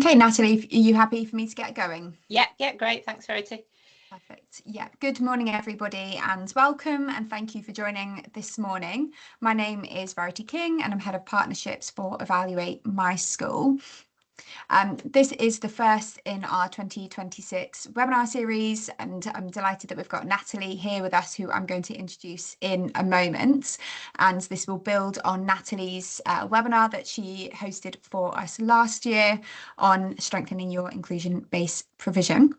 Okay, Natalie, are you happy for me to get going? Yeah, great. Thanks, Verity. Perfect. Yeah, good morning, everybody, and welcome, and thank you for joining this morning. My name is Verity King, and I'm Head of Partnerships for Evaluate My School. This is the first in our 2026 webinar series, and I'm delighted that we've got Natalie here with us, who I'm going to introduce in a moment. And this will build on Natalie's webinar that she hosted for us last year on strengthening your inclusion-based provision.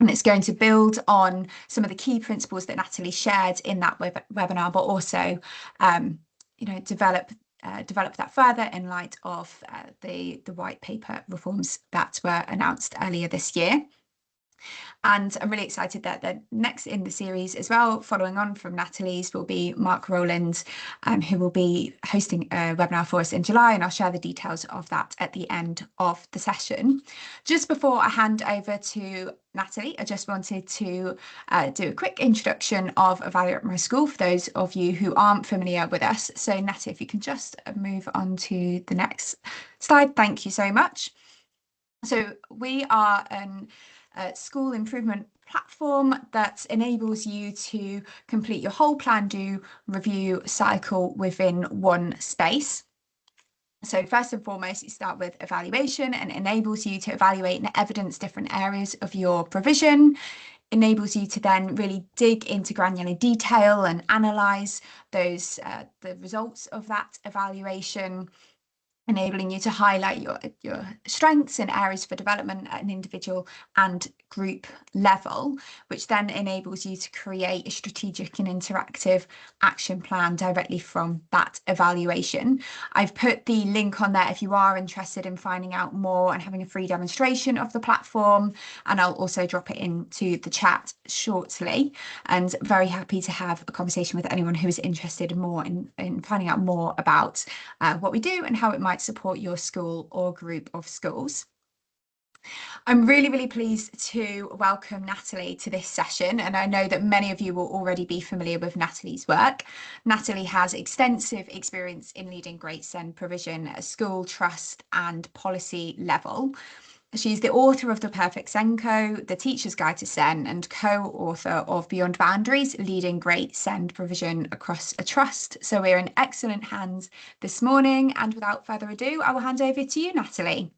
And it's going to build on some of the key principles that Natalie shared in that webinar, but also, develop that further in light of the white paper reforms that were announced earlier this year. And I'm really excited that the next in the series as well, following on from Natalie's, will be Mark Rowland, who will be hosting a webinar for us in July, and I'll share the details of that at the end of the session. Just before I hand over to Natalie, I just wanted to do a quick introduction of Evaluate My School for those of you who aren't familiar with us. So Natalie, if you can just move on to the next slide. Thank you so much. So we are a school improvement platform that enables you to complete your whole plan do review cycle within one space. So first and foremost, you start with evaluation, and enables you to evaluate and evidence different areas of your provision, enables you to then really dig into granular detail and analyse those the results of that evaluation, enabling you to highlight your strengths and areas for development at an individual and group level, which then enables you to create a strategic and interactive action plan directly from that evaluation. I've put the link on there if you are interested in finding out more and having a free demonstration of the platform, and I'll also drop it into the chat shortly. And very happy to have a conversation with anyone who is interested more in finding out more about what we do and how it might support your school or group of schools. I'm really, really pleased to welcome Natalie to this session, and I know that many of you will already be familiar with Natalie's work. Natalie has extensive experience in leading Great Send provision at school, trust and policy level. She's the author of The Perfect Senko, The Teacher's Guide to SEN, and co-author of Beyond Boundaries, Leading Great Send Provision Across a Trust. So we're in excellent hands this morning, and without further ado, I will hand over to you, Natalie.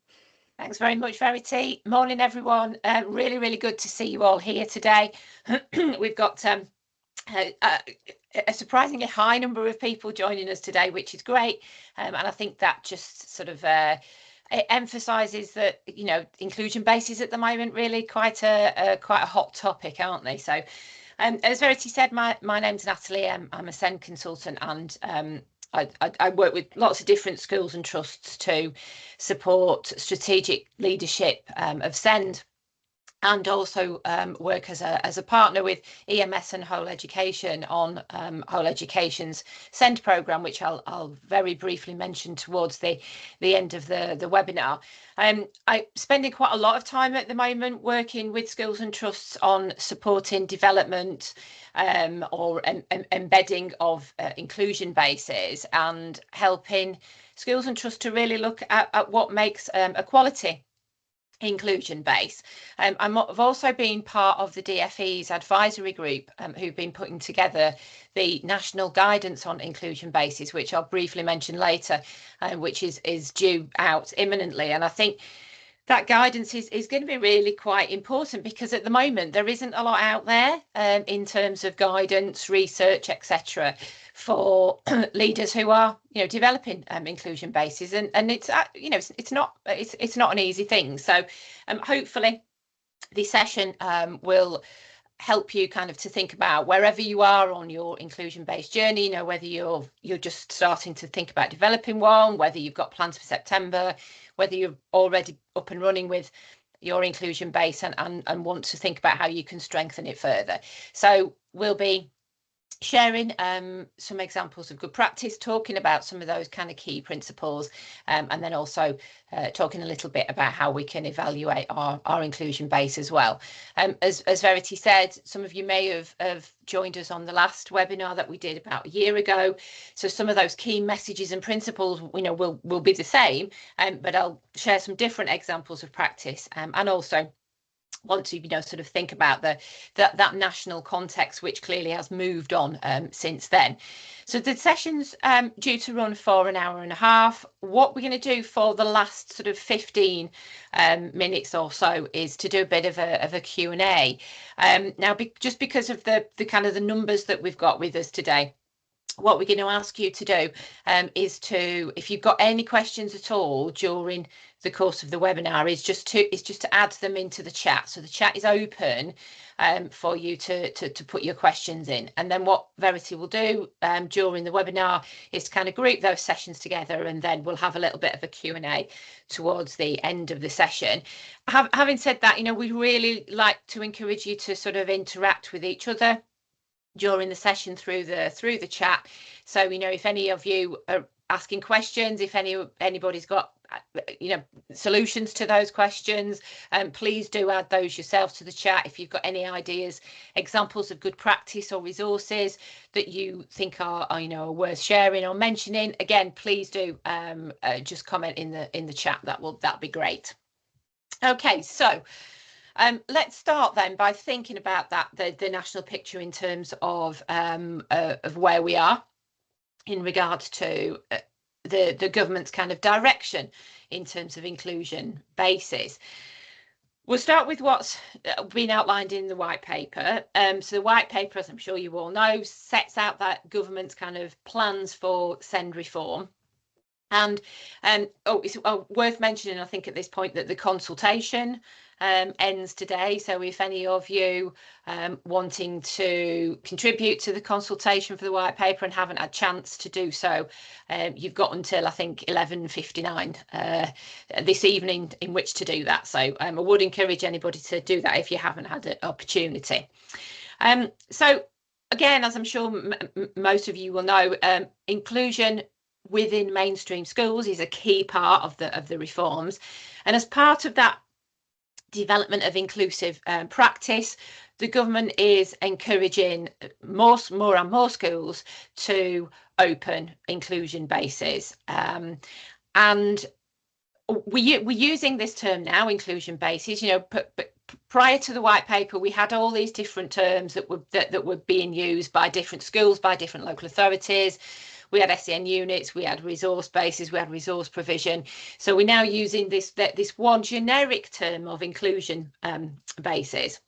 Thanks very much, Verity. Morning, everyone. Really, really good to see you all here today. We've got a surprisingly high number of people joining us today, which is great. And I think that just sort of it emphasises that, you know, inclusion bases at the moment really quite a hot topic, aren't they? So as Verity said, my name's Natalie. I'm a SEND consultant, and I work with lots of different schools and trusts to support strategic leadership of SEND, and also work as a partner with EMS and Whole Education on Whole Education's SEND programme, which I'll very briefly mention towards the end of the webinar. I'm spending quite a lot of time at the moment working with schools and trusts on supporting development or embedding of inclusion bases, and helping schools and trusts to really look at what makes a quality inclusion base. I've also been part of the DFE's advisory group, who've been putting together the national guidance on inclusion bases, which I'll briefly mention later, which is due out imminently. And I think that guidance is going to be really quite important, because at the moment there isn't a lot out there in terms of guidance, research, etc., for leaders who are, you know, developing inclusion bases, and it's you know, it's not an easy thing. So hopefully this session will help you kind of to think about wherever you are on your inclusion based journey, you know, whether you're just starting to think about developing one, whether you've got plans for September, whether you're already up and running with your inclusion base and want to think about how you can strengthen it further. So we'll be sharing some examples of good practice, talking about some of those kind of key principles, and then also talking a little bit about how we can evaluate our inclusion base as well. As Verity said, some of you may have joined us on the last webinar that we did about a year ago. So some of those key messages and principles, will be the same, but I'll share some different examples of practice, and also want to sort of think about that national context, which clearly has moved on since then. So the session's due to run for an hour and a half. What we're going to do for the last sort of 15 minutes or so is to do a bit of a Q&A. Now, just because of the kind of the numbers that we've got with us today, what we're going to ask you to do is to, if you've got any questions at all during the course of the webinar, is just to add them into the chat. So the chat is open for you to put your questions in. And then what Verity will do during the webinar is to kind of group those sessions together, and then we'll have a little bit of a Q&A towards the end of the session. Having said that, we really like to encourage you to sort of interact with each other during the session through the chat. So if any of you are asking questions, if anybody's got solutions to those questions, please do add those yourself to the chat. If you've got any ideas, examples of good practice or resources that you think are worth sharing or mentioning, again, please do just comment in the chat. That'd be great. Okay, so let's start then by thinking about the national picture in terms of where we are in regards to the government's kind of direction in terms of inclusion bases. We'll start with what's been outlined in the white paper. So the white paper, as I'm sure you all know, sets out that government's kind of plans for SEND reform. And it's worth mentioning, I think, at this point, that the consultation ends today. So if any of you wanting to contribute to the consultation for the white paper and haven't had a chance to do so, you've got until, I think, 11:59 this evening in which to do that. So I would encourage anybody to do that if you haven't had an opportunity. So again, as I'm sure most of you will know, inclusion within mainstream schools is a key part of the reforms, and as part of that development of inclusive practice, the government is encouraging more and more schools to open inclusion bases, and we're using this term now, inclusion bases. But prior to the white paper, we had all these different terms that were being used by different schools, by different local authorities. We had SEN units, we had resource bases, we had resource provision. So we're now using this one generic term of inclusion bases,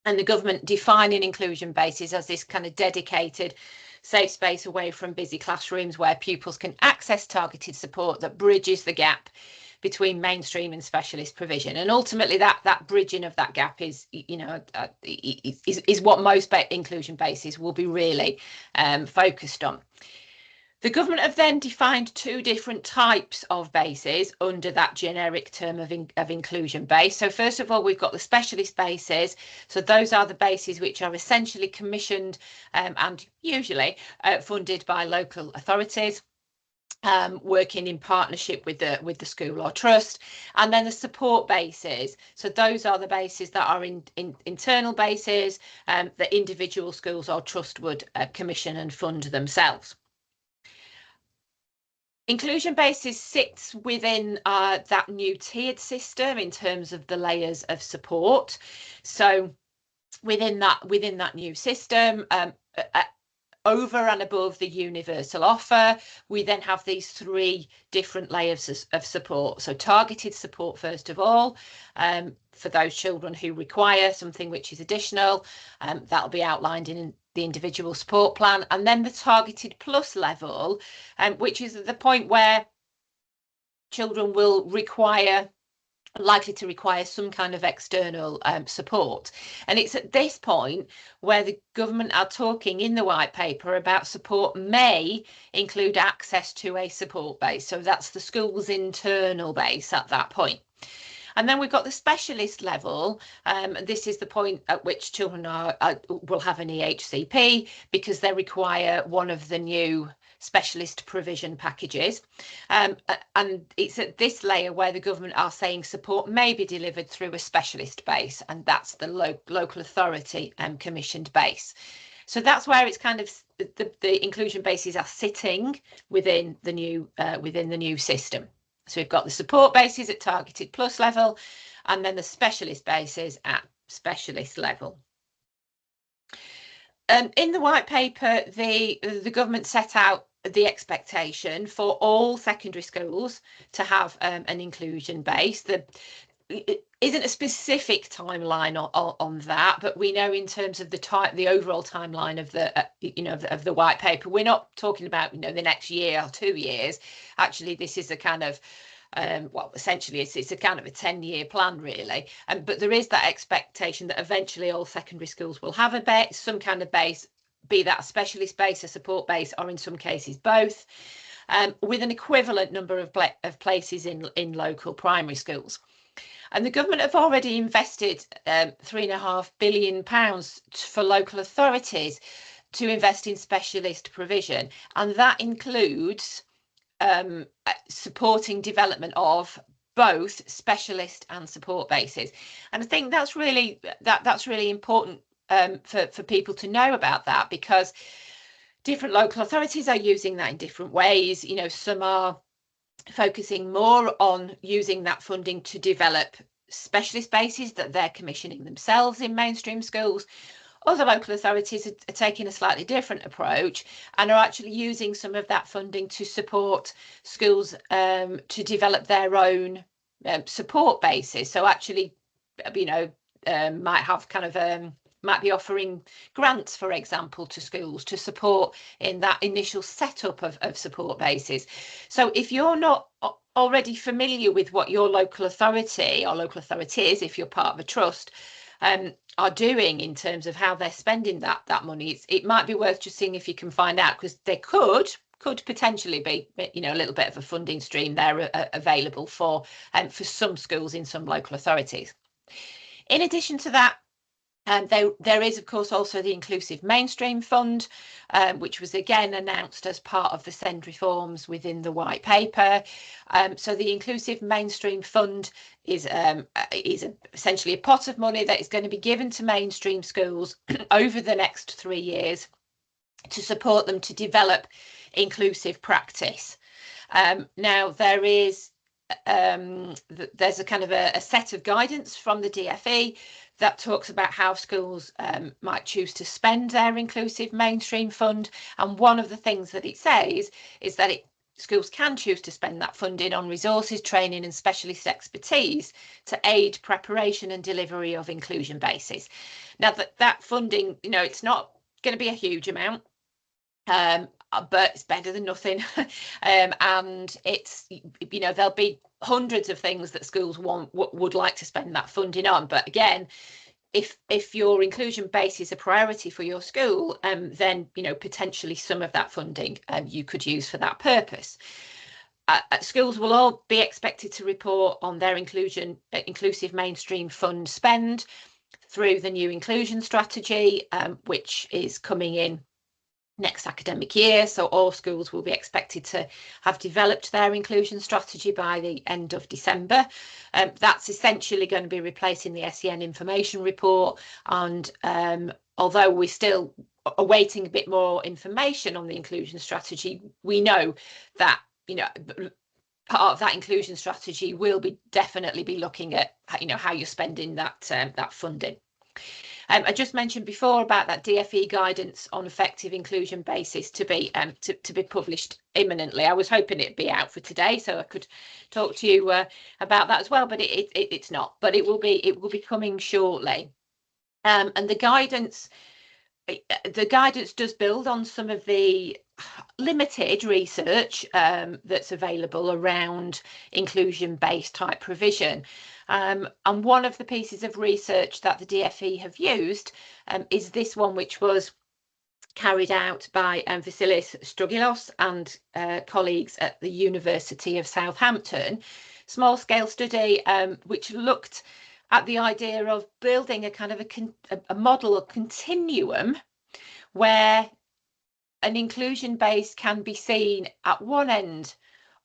and the government defining inclusion bases as this kind of dedicated safe space away from busy classrooms where pupils can access targeted support that bridges the gap between mainstream and specialist provision. And ultimately that bridging of that gap is what most inclusion bases will be really focused on. The government have then defined two different types of bases under that generic term of inclusion base. So first of all, we've got the specialist bases. So those are the bases which are essentially commissioned and usually funded by local authorities, working in partnership with the school or trust. And then the support bases. So those are the bases that are internal bases that individual schools or trust would commission and fund themselves. Inclusion bases sits within that new tiered system in terms of the layers of support. So within that new system, over and above the universal offer, we then have these three different layers of support. So targeted support, first of all, for those children who require something which is additional, that'll be outlined in the individual support plan. And then the targeted plus level, which is at the point where children will likely to require some kind of external support. And it's at this point where the government are talking in the white paper about support may include access to a support base. So that's the school's internal base at that point. And then we've got the specialist level. This is the point at which children will have an EHCP because they require one of the new specialist provision packages. And it's at this layer where the government are saying support may be delivered through a specialist base, and that's the local authority commissioned base. So that's where it's kind of the inclusion bases are sitting within the new system. So we've got the support bases at targeted plus level, and then the specialist bases at specialist level. In the white paper, the government set out the expectation for all secondary schools to have an inclusion base. It isn't a specific timeline on that, but we know in terms of the overall timeline of the white paper, we're not talking about the next year or 2 years. Actually, this is a kind of well, essentially it's a kind of a 10-year plan really, but there is that expectation that eventually all secondary schools will have some kind of base, be that a specialist base, a support base, or in some cases both, with an equivalent number of places in local primary schools. And the government have already invested £3.5 billion for local authorities to invest in specialist provision, and that includes supporting development of both specialist and support bases. And I think that's really important for people to know about that, because different local authorities are using that in different ways. Some are focusing more on using that funding to develop specialist bases that they're commissioning themselves in mainstream schools. Other local authorities are taking a slightly different approach and are actually using some of that funding to support schools to develop their own support bases. So actually, might have kind of might be offering grants, for example, to schools to support in that initial setup of support bases. So if you're not already familiar with what your local authority or local authorities, if you're part of a trust, are doing in terms of how they're spending that money, it might be worth just seeing if you can find out, because there could potentially be a little bit of a funding stream there available for some schools in some local authorities. In addition to that, there is, of course, also the Inclusive Mainstream Fund, which was again announced as part of the SEND reforms within the white paper. So the Inclusive Mainstream Fund is essentially a pot of money that is going to be given to mainstream schools over the next 3 years to support them to develop inclusive practice. Now there's a kind of a set of guidance from the DfE that talks about how schools might choose to spend their inclusive mainstream fund, and one of the things that it says is that schools can choose to spend that funding on resources, training and specialist expertise to aid preparation and delivery of inclusion bases. Now that funding, it's not going to be a huge amount, but it's better than nothing. And it's, there'll be hundreds of things that schools would like to spend that funding on. But again, if your inclusion base is a priority for your school, then potentially some of that funding you could use for that purpose. Schools will all be expected to report on their inclusive mainstream fund spend through the new inclusion strategy, which is coming in next academic year. So all schools will be expected to have developed their inclusion strategy by the end of December. That's essentially going to be replacing the SEN information report, and although we're still awaiting a bit more information on the inclusion strategy, we know that part of that inclusion strategy will definitely be looking at how you're spending that funding. I just mentioned before about that DfE guidance on effective inclusion basis to be published imminently. I was hoping it'd be out for today so I could talk to you about that as well, but it's not. But it will be coming shortly. And the guidance does build on some of the limited research that's available around inclusion-based type provision. And one of the pieces of research that the DfE have used is this one, which was carried out by Vasilis Strugilos and colleagues at the University of Southampton small scale study which looked at the idea of building a kind of a model, a continuum, where an inclusion base can be seen at one end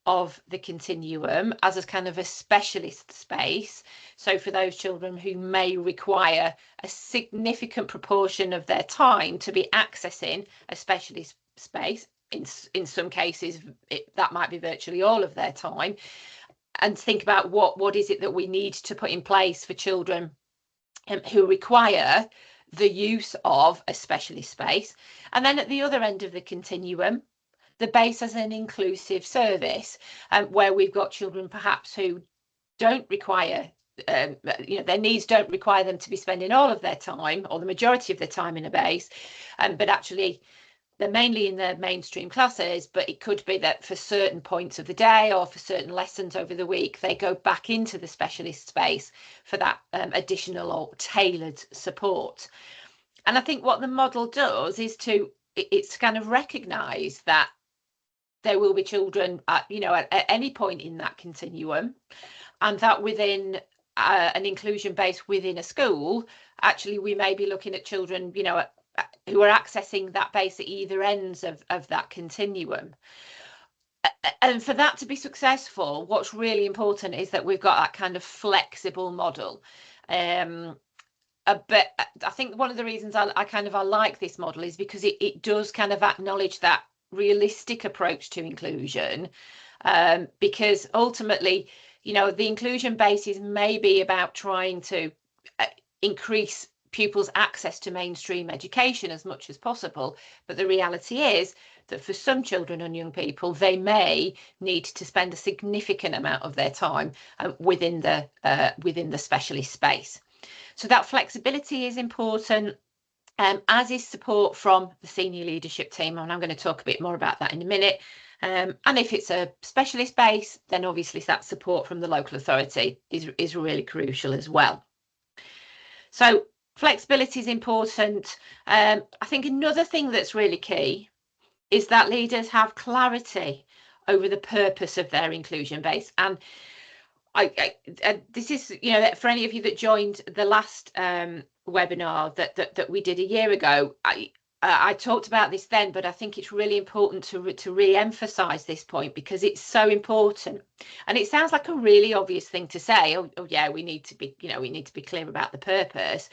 of the continuum as a kind of a specialist space. So for those children who may require a significant proportion of their time to be accessing a specialist space, in some cases that might be virtually all of their time, and think about what is it that we need to put in place for children who require the use of a specialist space. And then at the other end of the continuum, the base as an inclusive service, where we've got children perhaps who don't require, their needs don't require them to be spending all of their time or the majority of their time in a base, but actually they're mainly in their mainstream classes, but it could be that for certain points of the day or for certain lessons over the week, they go back into the specialist space for that additional or tailored support. And I think what the model does is it's kind of recognise that there will be children at any point in that continuum, and that within an inclusion base within a school, actually we may be looking at children who are accessing that base at either ends of that continuum. And for that to be successful, what's really important is that we've got that kind of flexible model. But I think one of the reasons I like this model is because it does kind of acknowledge that realistic approach to inclusion, because ultimately, the inclusion basis may be about trying to increase pupils' access to mainstream education as much as possible, but the reality is that for some children and young people, they may need to spend a significant amount of their time within the specialist space. So that flexibility is important, as is support from the senior leadership team, and I'm going to talk a bit more about that in a minute. And if it's a specialist base, then obviously that support from the local authority is really crucial as well. So flexibility is important. I think another thing that's really key is that leaders have clarity over the purpose of their inclusion base. And this is, for any of you that joined the last webinar that we did a year ago, I talked about this then, but I think it's really important to re-emphasize this point, because it's so important. And it sounds like a really obvious thing to say. Oh yeah, we need to be clear about the purpose.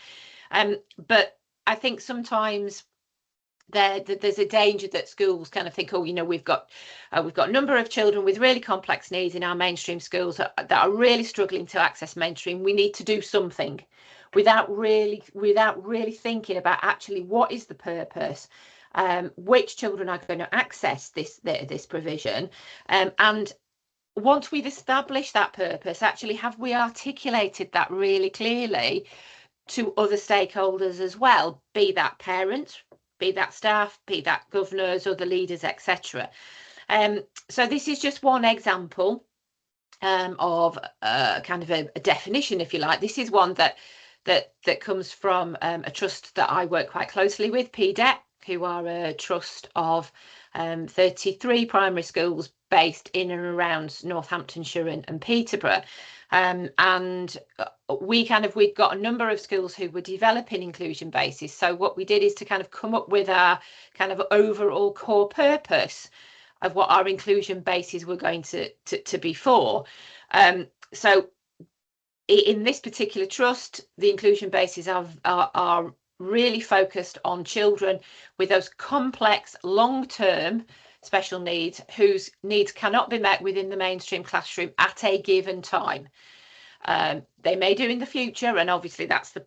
But I think sometimes there's a danger that schools kind of think, we've got a number of children with really complex needs in our mainstream schools that are really struggling to access mainstream. We need to do something, without really thinking about actually what is the purpose, which children are going to access this provision, and once we've established that purpose, actually have we articulated that really clearly to other stakeholders as well, be that parents, be that staff, be that governors, other leaders, etc. So this is just one example of kind of a definition, if you like. This is one that comes from a trust that I work quite closely with, PDET, who are a trust of 33 primary schools based in and around Northamptonshire and Peterborough. And we've got a number of schools who were developing inclusion bases. So what we did is to kind of come up with our kind of overall core purpose of what our inclusion bases were going to be for. So in this particular trust, the inclusion bases are really focused on children with those complex long-term special needs whose needs cannot be met within the mainstream classroom at a given time. They may do in the future, and obviously that's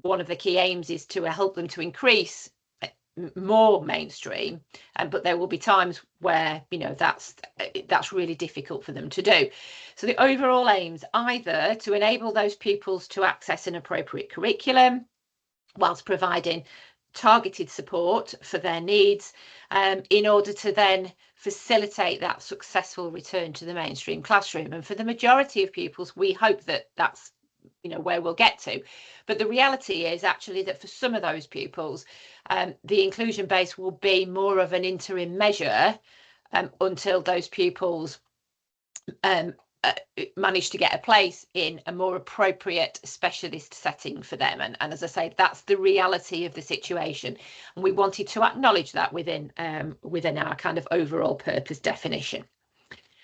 one of the key aims is to help them to increase more mainstream, but there will be times where that's really difficult for them to do. So the overall aims either to enable those pupils to access an appropriate curriculum whilst providing targeted support for their needs, in order to then facilitate that successful return to the mainstream classroom. And for the majority of pupils, we hope that that's where we'll get to. But the reality is actually that for some of those pupils, the inclusion base will be more of an interim measure until those pupils manage to get a place in a more appropriate specialist setting for them. And as I say, that's the reality of the situation, and we wanted to acknowledge that within our kind of overall purpose definition.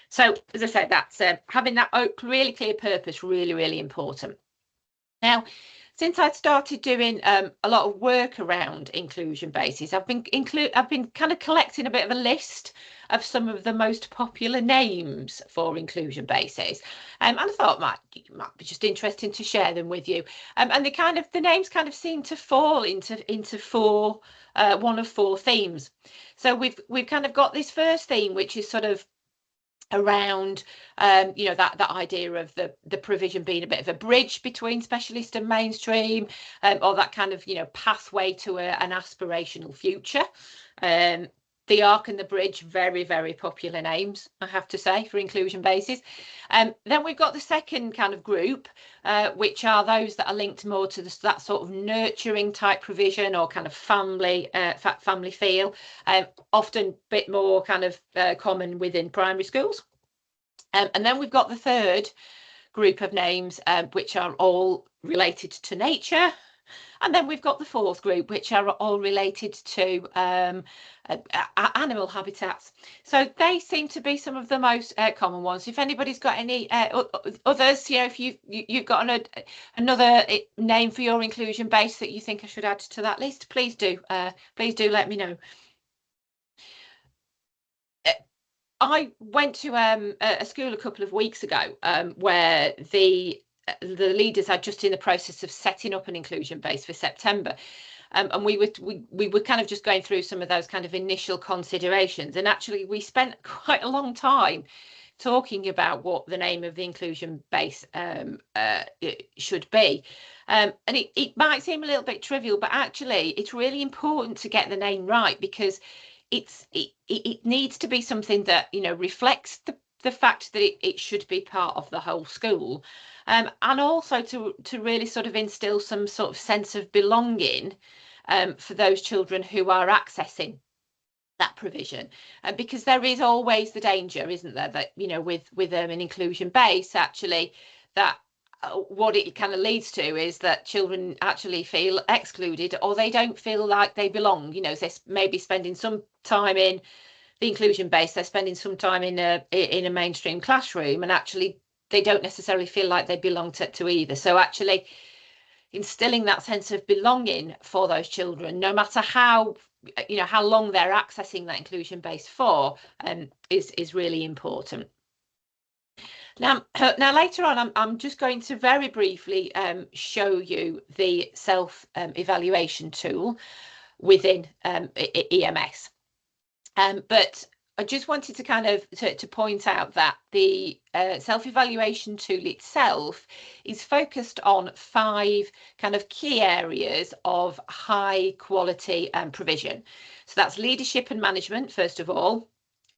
So as I said, that's having that really clear purpose, really important. Now, since I started doing a lot of work around inclusion bases, I've been kind of collecting a bit of a list of some of the most popular names for inclusion bases, and I thought it might be just interesting to share them with you. And the names kind of seem to fall into four one of four themes. So we've kind of got this first theme, which is sort of around that idea of the provision being a bit of a bridge between specialist and mainstream, or that kind of pathway to an aspirational future. The Arc and the Bridge, very popular names, I have to say, for inclusion bases. Then we've got the second kind of group, which are those that are linked more to that sort of nurturing type provision, or kind of family feel, often a bit more kind of common within primary schools. And then we've got the third group of names, which are all related to nature. And then we've got the fourth group, which are all related to animal habitats. So they seem to be some of the most common ones. If anybody's got any others, if you've got another name for your inclusion base that you think I should add to that list, please do let me know. I went to a school a couple of weeks ago where the leaders are just in the process of setting up an inclusion base for September, and we were kind of just going through some of those kind of initial considerations, and actually we spent quite a long time talking about what the name of the inclusion base should be, and it might seem a little bit trivial, but actually it's really important to get the name right, because it needs to be something that reflects the fact that it should be part of the whole school, and also to really sort of instill some sort of sense of belonging for those children who are accessing that provision, because there is always the danger, isn't there, that with an inclusion base, actually, that what it kind of leads to is that children actually feel excluded, or they don't feel like they belong. They're maybe spending some time in the inclusion base, they're spending some time in a mainstream classroom, and actually they don't necessarily feel like they belong to either. So actually instilling that sense of belonging for those children, no matter how long they're accessing that inclusion base for, is really important. Now later on, I'm just going to very briefly show you the self-evaluation tool within EMS. But I just wanted to kind of to point out that the self-evaluation tool itself is focused on 5 kind of key areas of high quality provision. So that's leadership and management, first of all,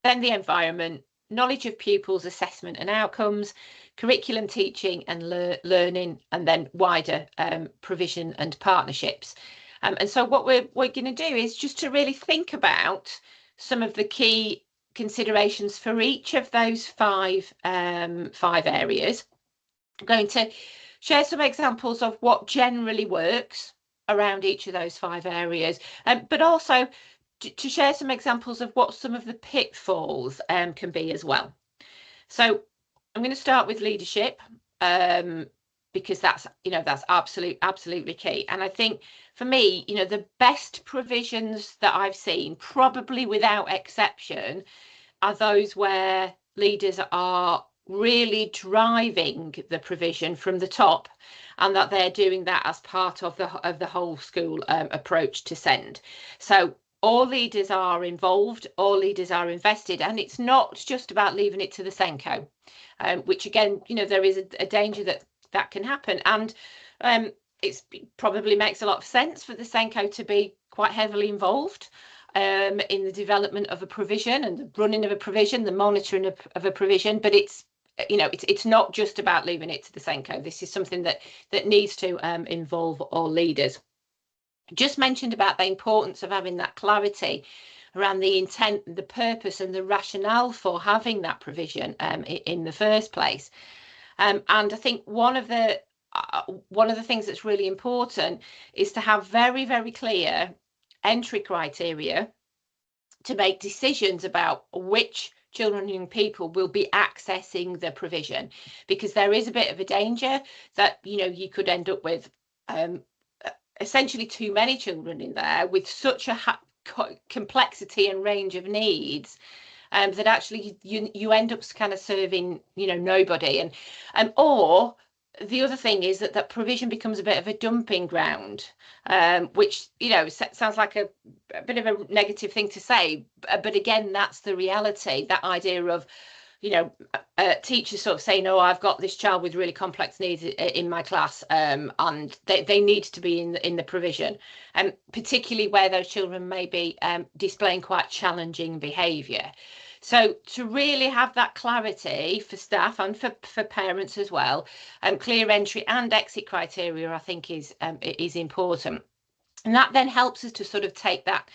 then the environment, knowledge of pupils, assessment and outcomes, curriculum, teaching and learning, and then wider provision and partnerships. And so what we're going to do is just to really think about some of the key considerations for each of those 5 areas. I'm going to share some examples of what generally works around each of those 5 areas, but also to share some examples of what some of the pitfalls can be as well. So I'm going to start with leadership, because that's absolutely key. And I think for me, the best provisions that I've seen, probably without exception, are those where leaders are really driving the provision from the top, and that they're doing that as part of the whole school approach to SEND. So all leaders are involved, all leaders are invested, and it's not just about leaving it to the SENCO, which again, there is a danger that can happen. And it probably makes a lot of sense for the SENCO to be quite heavily involved in the development of a provision and the running of a provision, the monitoring of a provision, but it's not just about leaving it to the SENCO. This is something that needs to involve all leaders. just mentioned about the importance of having that clarity around the intent, the purpose and the rationale for having that provision in the first place. And I think one of the things that's really important is to have very, very clear entry criteria to make decisions about which children and young people will be accessing the provision, because there is a bit of a danger that, you know, you could end up with essentially too many children in there with such a complexity and range of needs that actually you end up kind of serving, you know, nobody. And or the other thing is that provision becomes a bit of a dumping ground, which, you know, sounds like a bit of a negative thing to say, but again, that's the reality. That idea of, you know, teachers sort of saying, "Oh, I've got this child with really complex needs in my class, and they need to be in the provision," and particularly where those children may be displaying quite challenging behaviour. So to really have that clarity for staff and for parents as well, clear entry and exit criteria, I think is important, and that then helps us to sort of take that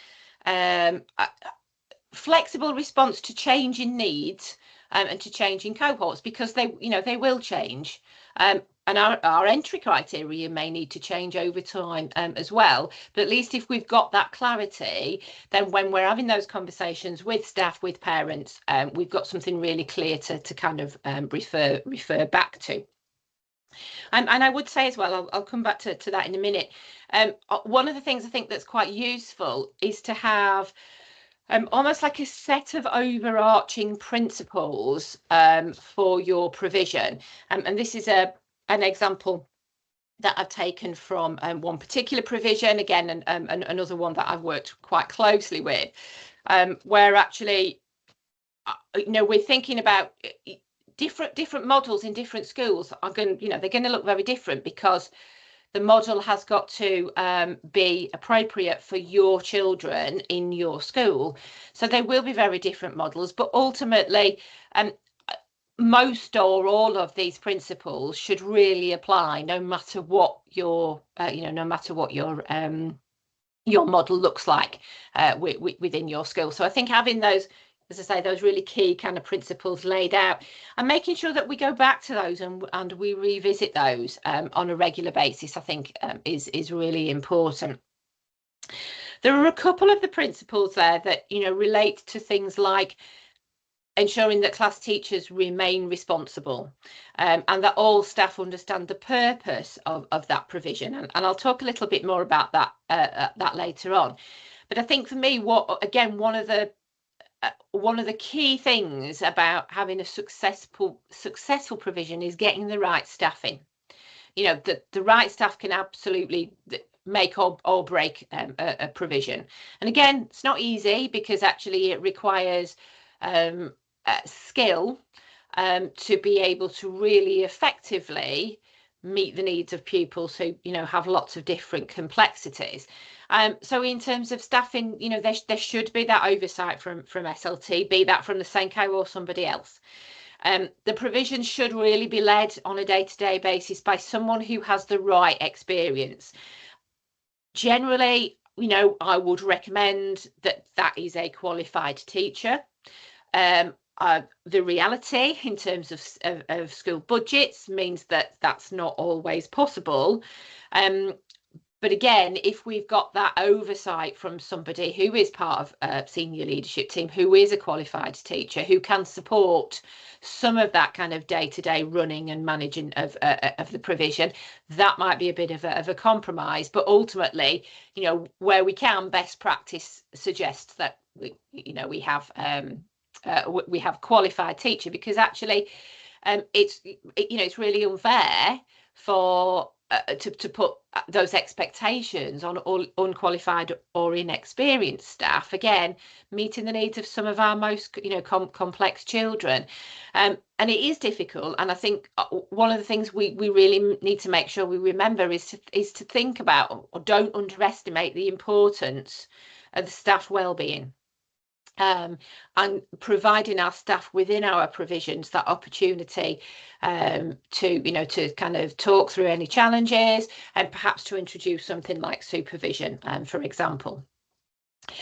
flexible response to changing needs and to changing cohorts, because they, you know, they will change, and our entry criteria may need to change over time as well. But at least if we've got that clarity, then when we're having those conversations with staff, with parents, we've got something really clear to kind of refer back to. And I would say as well, I'll come back to that in a minute. One of the things I think that's quite useful is to have almost like a set of overarching principles for your provision. And this is an example that I've taken from one particular provision, again, and another one that I've worked quite closely with, where actually, you know, we're thinking about different models in different schools are going, you know, they're going to look very different, because the model has got to be appropriate for your children in your school. So they will be very different models, but ultimately most or all of these principles should really apply no matter what your no matter what your model looks like within your school. So I think having those, as I say, those really key kind of principles laid out, and making sure that we go back to those and we revisit those on a regular basis, I think is really important. There are a couple of the principles there that, you know, relate to things like ensuring that class teachers remain responsible, and that all staff understand the purpose of that provision. And I'll talk a little bit more about that later on. But I think for me, one of the key things about having a successful provision is getting the right staff in. You know, the right staff can absolutely make or break a provision. And again, it's not easy, because actually it requires skill to be able to really effectively meet the needs of pupils who, you know, have lots of different complexities. So in terms of staffing, you know, there should be that oversight from SLT, be that from the SENCO or somebody else. The provision should really be led on a day-to-day basis by someone who has the right experience. Generally, you know, I would recommend that is a qualified teacher. The reality in terms of school budgets means that that's not always possible. But again, if we've got that oversight from somebody who is part of a senior leadership team, who is a qualified teacher, who can support some of that kind of day-to-day running and managing of the provision, that might be a bit of a compromise. But ultimately, you know, where we can, best practice suggests that we have qualified teacher, because actually it's really unfair for to put those expectations on all unqualified or inexperienced staff, again meeting the needs of some of our most complex children, and it is difficult. And I think one of the things we really need to make sure we remember is to think about, or don't underestimate, the importance of the staff well-being. and providing our staff within our provisions that opportunity to kind of talk through any challenges, and perhaps to introduce something like supervision, for example.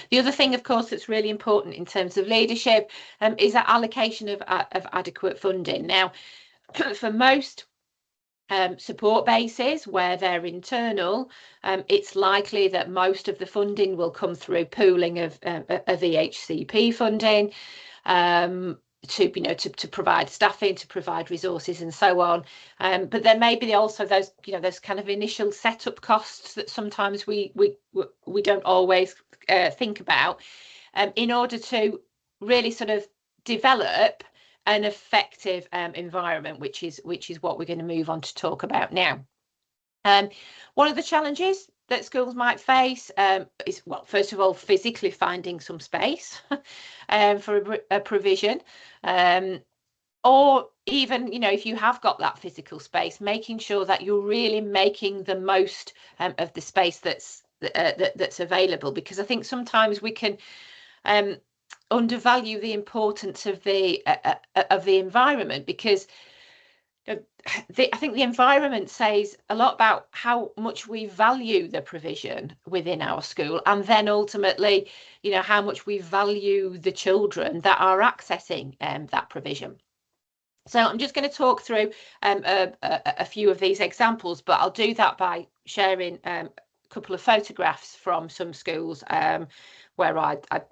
The other thing, of course, that's really important in terms of leadership is that allocation of adequate funding. Now, for most support bases where they're internal, it's likely that most of the funding will come through pooling of EHCP funding, to provide staffing, to provide resources, and so on. But there may be also those those kind of initial setup costs that sometimes we don't always think about, in order to really sort of develop an effective environment, which is what we're going to move on to talk about now. One of the challenges that schools might face is, well, first of all, physically finding some space for a provision, or even, if you have got that physical space, making sure that you're really making the most of the space that's available, because I think sometimes we can undervalue the importance of the environment, because I think the environment says a lot about how much we value the provision within our school, and then ultimately, how much we value the children that are accessing that provision. So I'm just going to talk through a few of these examples, but I'll do that by sharing a couple of photographs from some schools where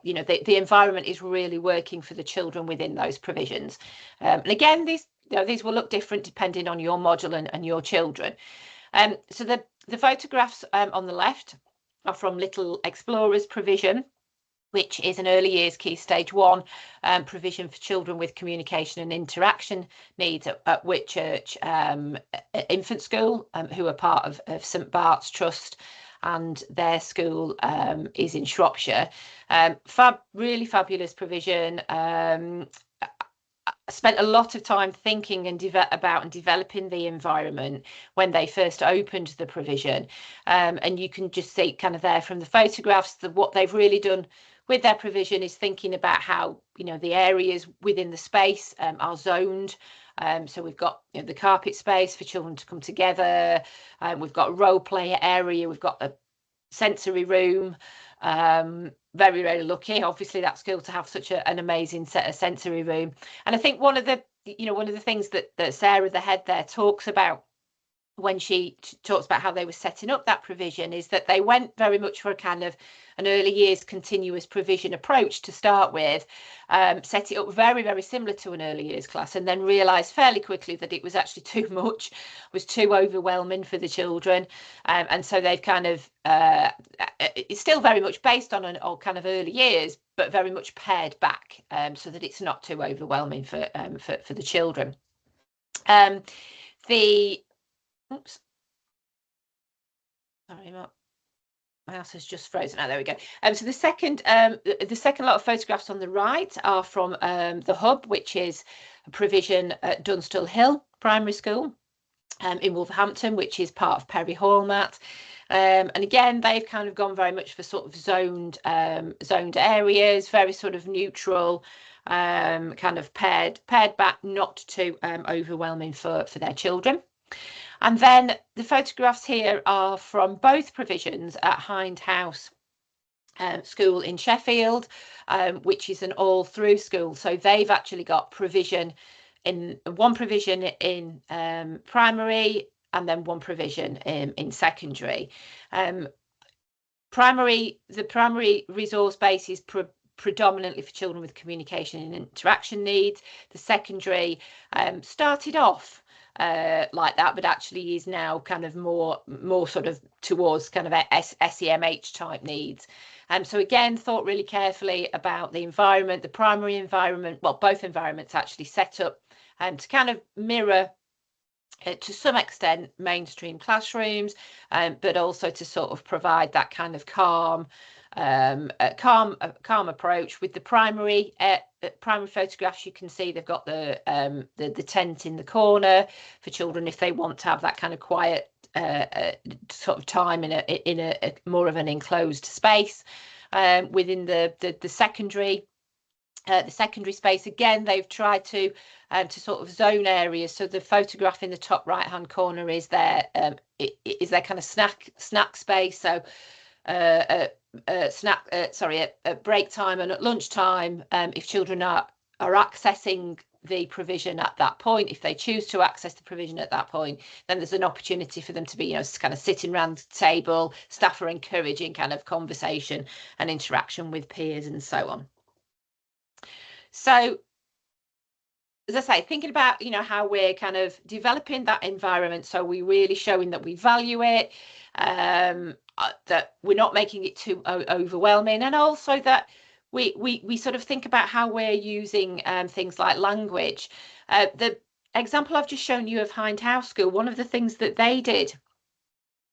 the environment is really working for the children within those provisions. And again, these will look different depending on your module and your children. So the photographs on the left are from Little Explorers provision, which is an early years Key Stage 1 provision for children with communication and interaction needs at Whitchurch Infant School, who are part of St Bart's Trust, and their school is in Shropshire. Really fabulous provision. I spent a lot of time thinking about and developing the environment when they first opened the provision, and you can just see kind of there from the photographs that what they've really done with their provision is thinking about how the areas within the space are zoned. So we've got the carpet space for children to come together, we've got a role play area, we've got a sensory room. Very, very lucky, obviously, that school to have such an amazing sensory room. And I think one of the things that Sarah, the head there, talks about when she talks about how they were setting up that provision is that they went very much for a kind of an early years continuous provision approach to start with, set it up very, very similar to an early years class, and then realised fairly quickly that it was actually too much, was too overwhelming for the children, and so they've kind of it's still very much based on an old kind of early years, but very much pared back, so that it's not too overwhelming for the children. Oops. Sorry, my mouse has just frozen. Oh, there we go. So the second lot of photographs on the right are from the Hub, which is a provision at Dunstall Hill Primary School in Wolverhampton, which is part of Perry Hallmat. And again, they've kind of gone very much for sort of zoned areas, very sort of neutral, kind of pared back, not too overwhelming for their children. And then the photographs here are from both provisions at Hind House School in Sheffield, which is an all-through school. So they've actually got one provision in primary, and then one provision in secondary. The primary resource base is predominantly for children with communication and interaction needs. The secondary started off like that, but actually is now kind of more sort of towards kind of SEMH type needs. So again, thought really carefully about the environment, the primary environment, well, both environments actually set up to kind of mirror to some extent mainstream classrooms, but also to sort of provide that kind of calm approach. With the primary photographs, you can see they've got the tent in the corner for children if they want to have that kind of quiet sort of time in a more of an enclosed space. Within the secondary The secondary space, again, they've tried to sort of zone areas. So the photograph in the top right hand corner is their kind of snack space. So at break time and at lunchtime, if children are accessing the provision at that point, if they choose to access the provision at that point, then there's an opportunity for them to be, kind of sitting around the table. Staff are encouraging kind of conversation and interaction with peers and so on. So, as I say, thinking about, how we're kind of developing that environment, so we're really showing that we value it, that we're not making it too overwhelming, and also that we sort of think about how we're using things like language. The example I've just shown you of Hind House School, one of the things that they did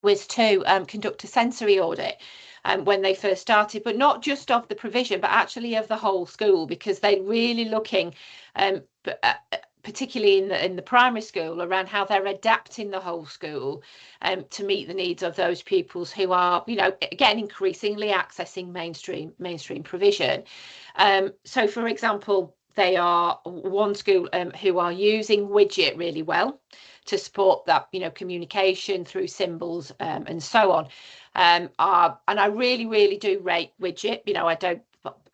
was to conduct a sensory audit when they first started, but not just of the provision, but actually of the whole school, because they're really looking, particularly in the primary school, around how they're adapting the whole school to meet the needs of those pupils who are, again, increasingly accessing mainstream provision. So, for example, they are one school who are using Widget really well to support that, communication through symbols and so on. And I really do rate Widget.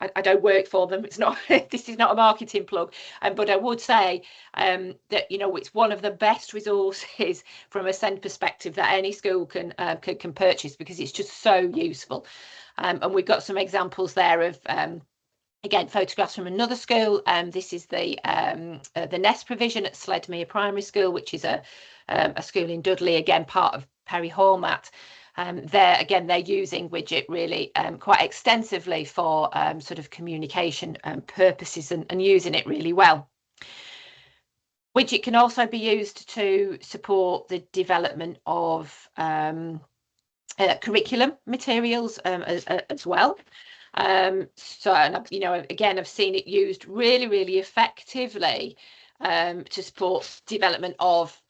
I don't work for them. It's not. This is not a marketing plug, but I would say that it's one of the best resources from a SEND perspective that any school can purchase, because it's just so useful. And we've got some examples there of again, photographs from another school. This is the Nest provision at Sledmere Primary School, which is a school in Dudley, again part of Perry Hormat. They're using Widget really quite extensively for sort of communication purposes and using it really well. Widget can also be used to support the development of curriculum materials as well. So, again, I've seen it used really effectively to support development of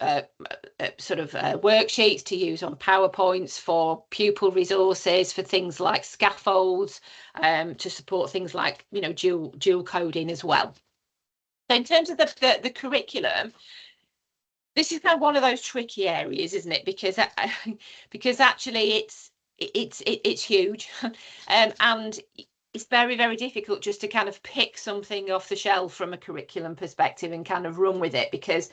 worksheets to use on PowerPoints, for pupil resources, for things like scaffolds, to support things like, dual coding as well. So in terms of the curriculum, this is kind of one of those tricky areas, isn't it? Because actually it's huge, and it's very difficult just to kind of pick something off the shelf from a curriculum perspective and kind of run with it, because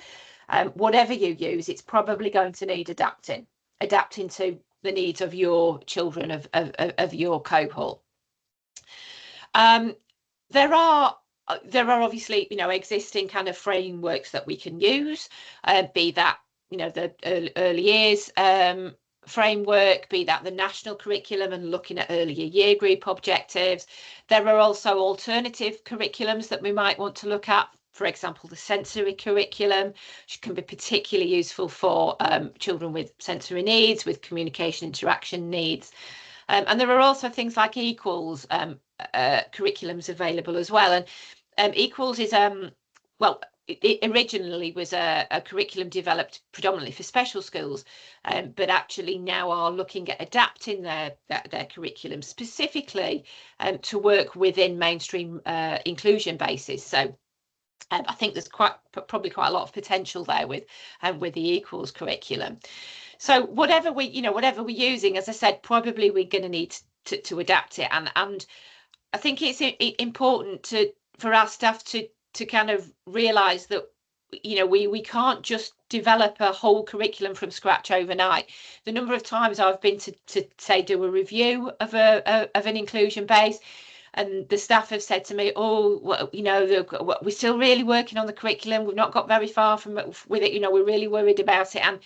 whatever you use, it's probably going to need adapting to the needs of your children of your cohort. There are obviously existing kind of frameworks that we can use, be that the early years framework, be that the national curriculum and looking at earlier year group objectives. There are also alternative curriculums that we might want to look at. For example, the sensory curriculum, which can be particularly useful for children with sensory needs, with communication interaction needs. And there are also things like Equals curriculums available as well. And Equals is it originally was a curriculum developed predominantly for special schools, but actually now are looking at adapting their curriculum specifically to work within mainstream inclusion bases. So I think there's probably quite a lot of potential there with the Equals curriculum. So whatever we're using, as I said, probably we're going to need to adapt it, and I think it's important for our staff to kind of realise that we can't just develop a whole curriculum from scratch overnight. The number of times I've been to say do a review of an inclusion base, and the staff have said to me, oh, well, we're still really working on the curriculum, we've not got very far with it, we're really worried about it, and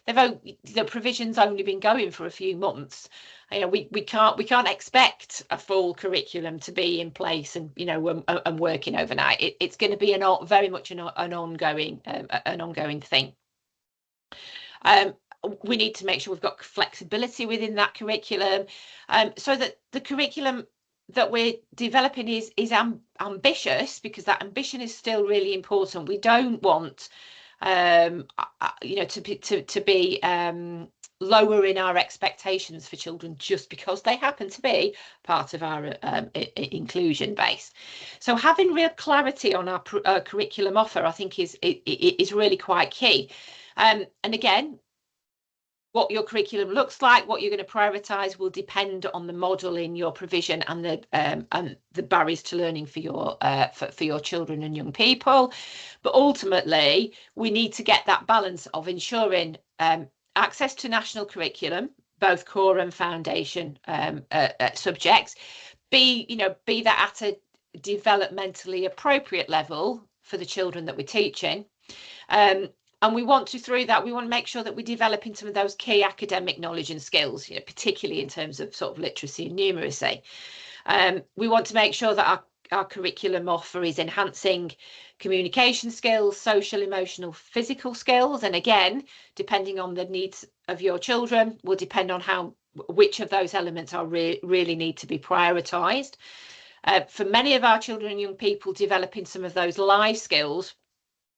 the provision's only been going for a few months. We can't expect a full curriculum to be in place and and working overnight. It's going to be very much an ongoing thing. We need to make sure we've got flexibility within that curriculum, so that the curriculum that we're developing is ambitious, because that ambition is still really important. We don't want to be lowering our expectations for children just because they happen to be part of our inclusion base. So having real clarity on our curriculum offer, I think, is really quite key. And again, what your curriculum looks like, what you're going to prioritise, will depend on the model in your provision and the barriers to learning for your children and young people. But ultimately, we need to get that balance of ensuring access to national curriculum, both core and foundation subjects, be that at a developmentally appropriate level for the children that we're teaching. And we want to, through that, we want to make sure that we're developing some of those key academic knowledge and skills, particularly in terms of sort of literacy and numeracy. We want to make sure that our curriculum offer is enhancing communication skills, social, emotional, physical skills. And again, depending on the needs of your children, will depend on which of those elements are really need to be prioritised. For many of our children and young people, developing some of those life skills,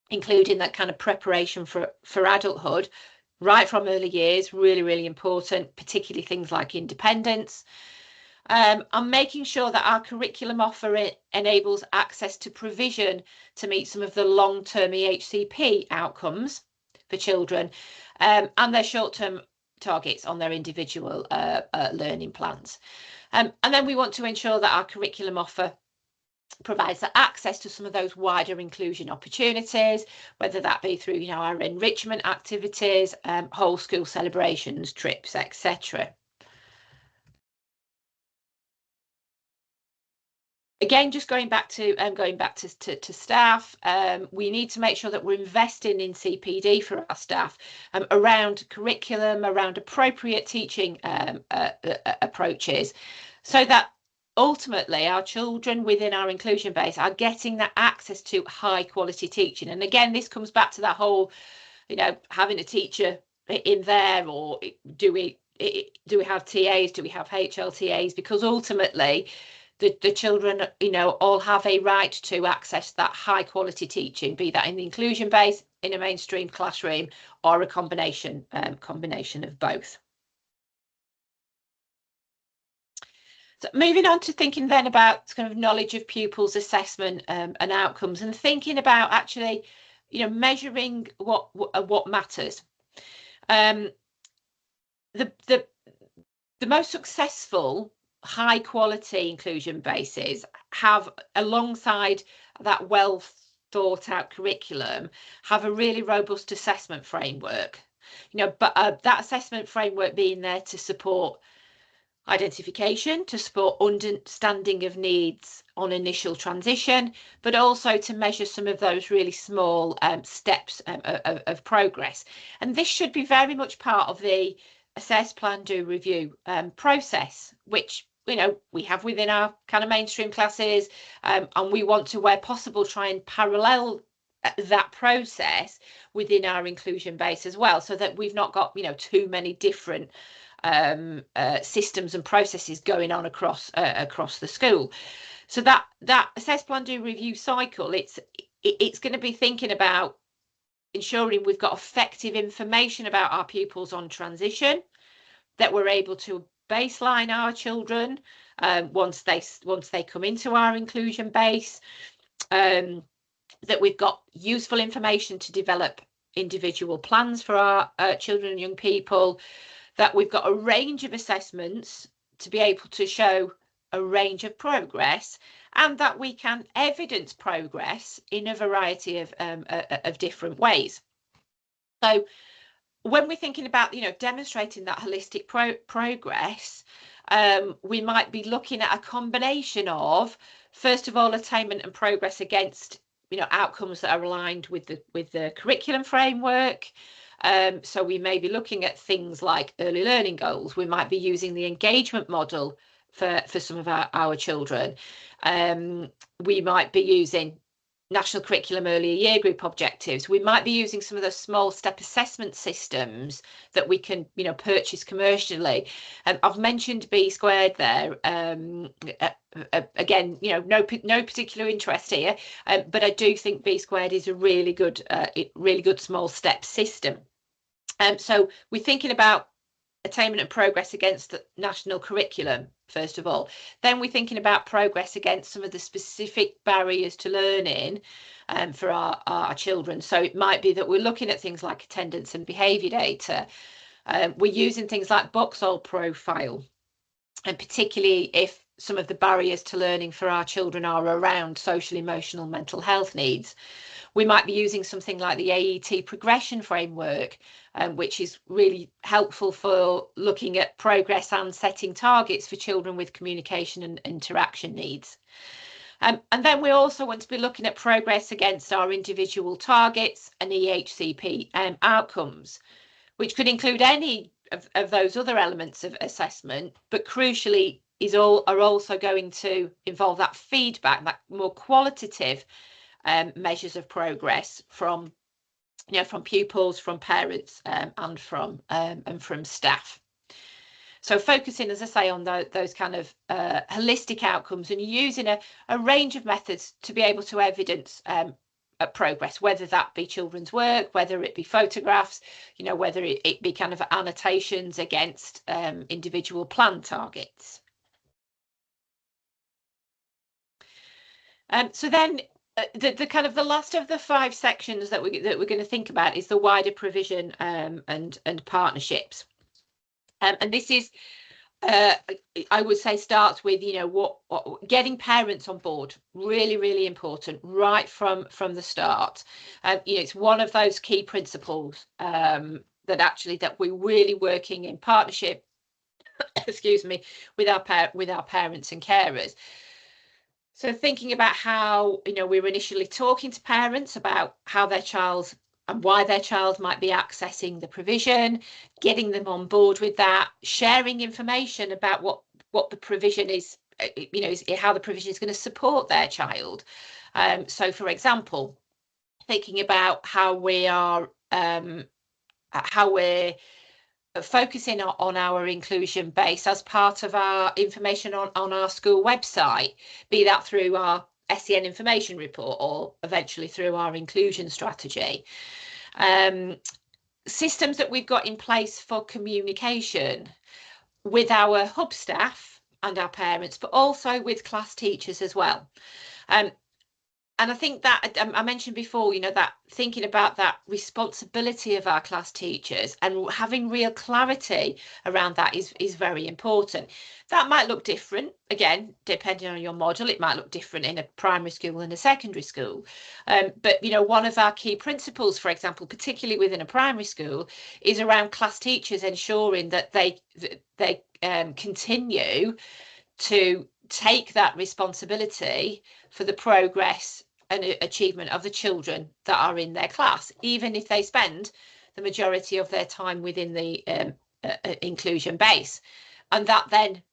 including that kind of preparation for adulthood right from early years, really important, particularly things like independence. And making sure that our curriculum offer enables access to provision to meet some of the long-term EHCP outcomes for children and their short-term targets on their individual learning plans. And then we want to ensure that our curriculum offer provides that access to some of those wider inclusion opportunities, whether that be through our enrichment activities, whole school celebrations, trips, etc. Again, just going back to staff, we need to make sure that we're investing in CPD for our staff around curriculum, around appropriate teaching approaches, so that ultimately our children within our inclusion base are getting that access to high quality teaching. And again, this comes back to that whole, having a teacher in there, or do we have TAs, do we have HLTAs? Because ultimately the children, all have a right to access that high quality teaching, be that in the inclusion base, in a mainstream classroom, or a combination of both. So moving on to thinking then about kind of knowledge of pupils, assessment and outcomes, and thinking about actually, measuring what matters. The most successful high quality inclusion bases have, alongside that well thought out curriculum, have a really robust assessment framework. But that assessment framework being there to support identification, to support understanding of needs on initial transition, but also to measure some of those really small steps of progress. And this should be very much part of the assess, plan, do, review process, which we have within our kind of mainstream classes, and we want to, where possible, try and parallel that process within our inclusion base as well, so that we've not got too many different systems and processes going on across the school. So that assess, plan, do, review cycle, it's going to be thinking about ensuring we've got effective information about our pupils on transition, that we're able to baseline our children once they come into our inclusion base, that we've got useful information to develop individual plans for our children and young people, that we've got a range of assessments to be able to show a range of progress, and that we can evidence progress in a variety of different ways. So when we're thinking about demonstrating that holistic progress, we might be looking at a combination of, first of all, attainment and progress against outcomes that are aligned with the curriculum framework. So we may be looking at things like early learning goals. We might be using the engagement model for some of our children. We might be using national curriculum earlier year group objectives, we might be using some of those small step assessment systems that we can, you know, purchase commercially. I've mentioned B squared there. Again, you know, no particular interest here, but I do think B squared is a really good small step system. So we're thinking about attainment and progress against the national curriculum, first of all. Then we're thinking about progress against some of the specific barriers to learning for our children. So it might be that we're looking at things like attendance and behaviour data. We're using things like Boxall profile, and particularly if some of the barriers to learning for our children are around social, emotional, mental health needs. We might be using something like the AET progression framework, which is really helpful for looking at progress and setting targets for children with communication and interaction needs. And then we also want to be looking at progress against our individual targets and EHCP outcomes, which could include any of those other elements of assessment, but crucially are also going to involve that feedback, that more qualitative measures of progress from, you know, from pupils, from parents, and from staff. So focusing, as I say, on those kind of holistic outcomes, and using a range of methods to be able to evidence progress, whether that be children's work, whether it be photographs, you know, whether it be kind of annotations against individual plan targets. So then the kind of the last of the 5 sections that we're going to think about is the wider provision and partnerships. And this is, I would say, starts with, you know, what getting parents on board, really important right from the start. You know, it's one of those key principles that we're really working in partnership, excuse me, with our parents and carers. So thinking about how, you know, we were initially talking to parents about how their child and why their child might be accessing the provision, getting them on board with that, sharing information about what the provision is, you know, how the provision is going to support their child. So, for example, thinking about how we're focusing on our inclusion base as part of our information on our school website, be that through our SEN information report or eventually through our inclusion strategy. Systems that we've got in place for communication with our hub staff and our parents, but also with class teachers as well. And I think that I mentioned before, you know, that thinking about that responsibility of our class teachers and having real clarity around that is very important. That might look different, again, depending on your model. It might look different in a primary school and a secondary school. But, you know, one of our key principles, for example, particularly within a primary school, is around class teachers ensuring that they continue to take that responsibility for the progress and achievement of the children that are in their class, even if they spend the majority of their time within the inclusion base. And that then,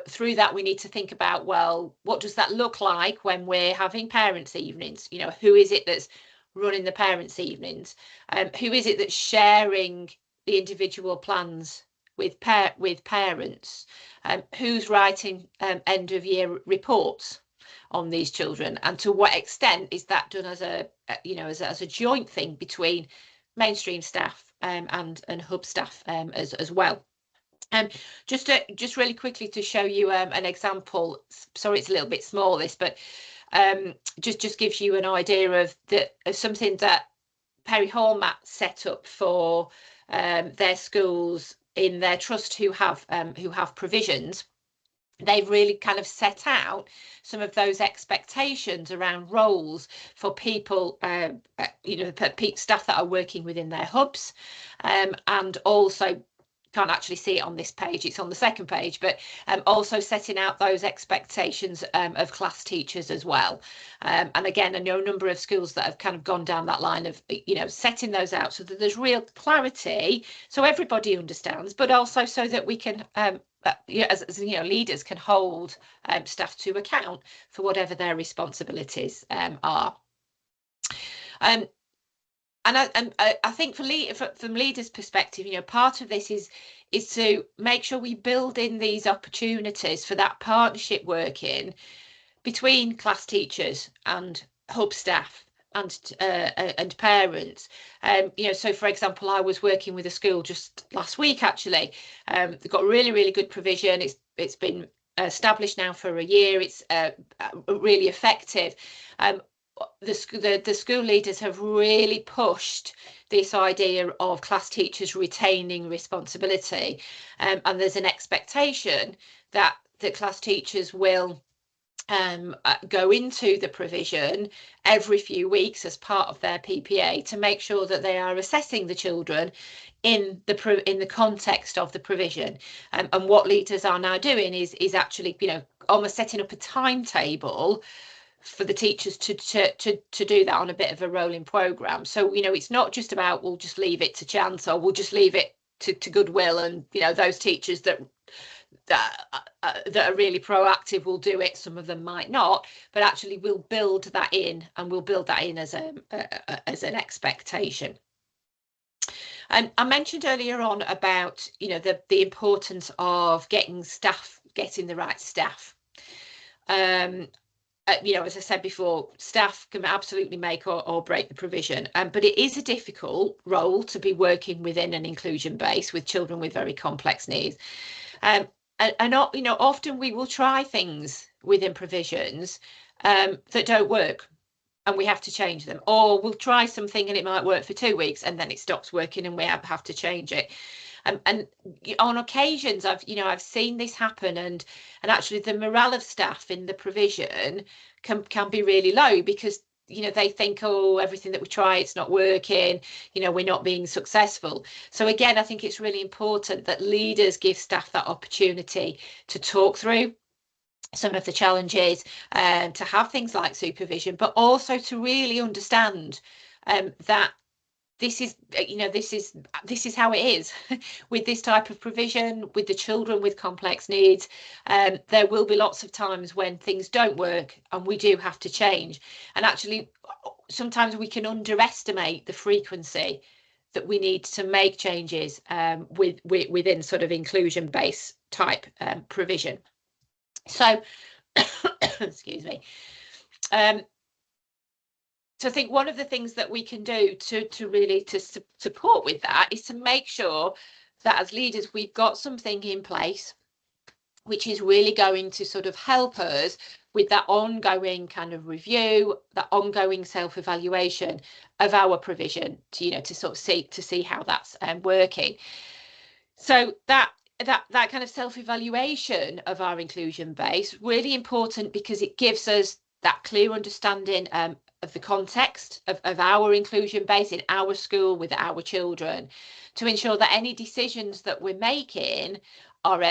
through that, we need to think about, well, what does that look like when we're having parents' evenings? You know, who is it that's running the parents' evenings? Who is it that's sharing the individual plans with parents? Who's writing end of year reports on these children, and to what extent is that done as a joint thing between mainstream staff and hub staff as well? Just really quickly to show you an example. Sorry, it's a little bit small, this, but just gives you an idea of something that Perry Hallmat set up for their schools in their trust who have provisions. They've really kind of set out some of those expectations around roles for people, you know, staff that are working within their hubs, and also can't actually see it on this page, it's on the second page, but also setting out those expectations of class teachers as well. And again, I know a number of schools that have kind of gone down that line of, you know, setting those out so that there's real clarity, so everybody understands, but also so that we can, as you know, leaders can hold staff to account for whatever their responsibilities are. And I think from leaders' perspective, you know, part of this is to make sure we build in these opportunities for that partnership working between class teachers and hub staff and parents. You know, so for example, I was working with a school just last week actually. They've got really good provision. It's been established now for a year. It's really effective. The school leaders have really pushed this idea of class teachers retaining responsibility, and there's an expectation that the class teachers will go into the provision every few weeks as part of their PPA to make sure that they are assessing the children in the context of the provision. And what leaders are now doing is actually, you know, almost setting up a timetable for the teachers to do that on a bit of a rolling program. So, you know, it's not just about we'll just leave it to chance or we'll just leave it to goodwill, and, you know, those teachers that are really proactive will do it, some of them might not, but actually we'll build that in, and we'll build that in as an expectation. And I mentioned earlier on about, you know, the importance of getting the right staff. You know, as I said before, staff can absolutely make or break the provision, but it is a difficult role to be working within an inclusion base with children with very complex needs. And you know, often we will try things within provisions that don't work, and we have to change them, or we'll try something and it might work for 2 weeks and then it stops working and we have to change it. And on occasions I've seen this happen, and actually the morale of staff in the provision can be really low because, you know, they think, oh, everything that we try, it's not working, you know, we're not being successful. So again, I think it's really important that leaders give staff that opportunity to talk through some of the challenges, to have things like supervision, but also to really understand that this is, you know, this is how it is with this type of provision, with the children with complex needs. There will be lots of times when things don't work and we do have to change, and actually sometimes we can underestimate the frequency that we need to make changes within sort of inclusion based type provision. So excuse me. So I think one of the things that we can do to really support with that is to make sure that as leaders we've got something in place which is really going to sort of help us with that ongoing kind of review, that ongoing self-evaluation of our provision to, you know, to sort of see how that's working. So that kind of self-evaluation of our inclusion base, really important because it gives us that clear understanding of the context of our inclusion base in our school with our children, to ensure that any decisions that we're making are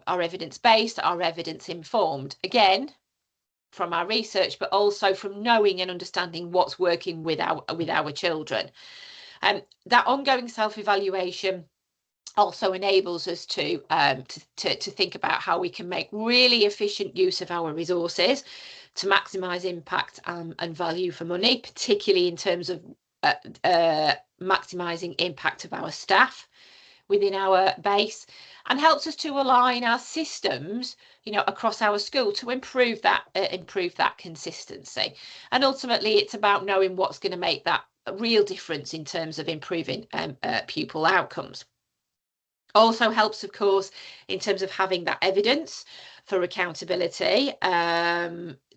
evidence-based, are evidence-informed, again from our research, but also from knowing and understanding what's working with our children. That ongoing self-evaluation also enables us to think about how we can make really efficient use of our resources to maximise impact and value for money, particularly in terms of maximising impact of our staff within our base, and helps us to align our systems, you know, across our school to improve that consistency. And ultimately it's about knowing what's going to make that a real difference in terms of improving pupil outcomes. Also helps, of course, in terms of having that evidence for accountability,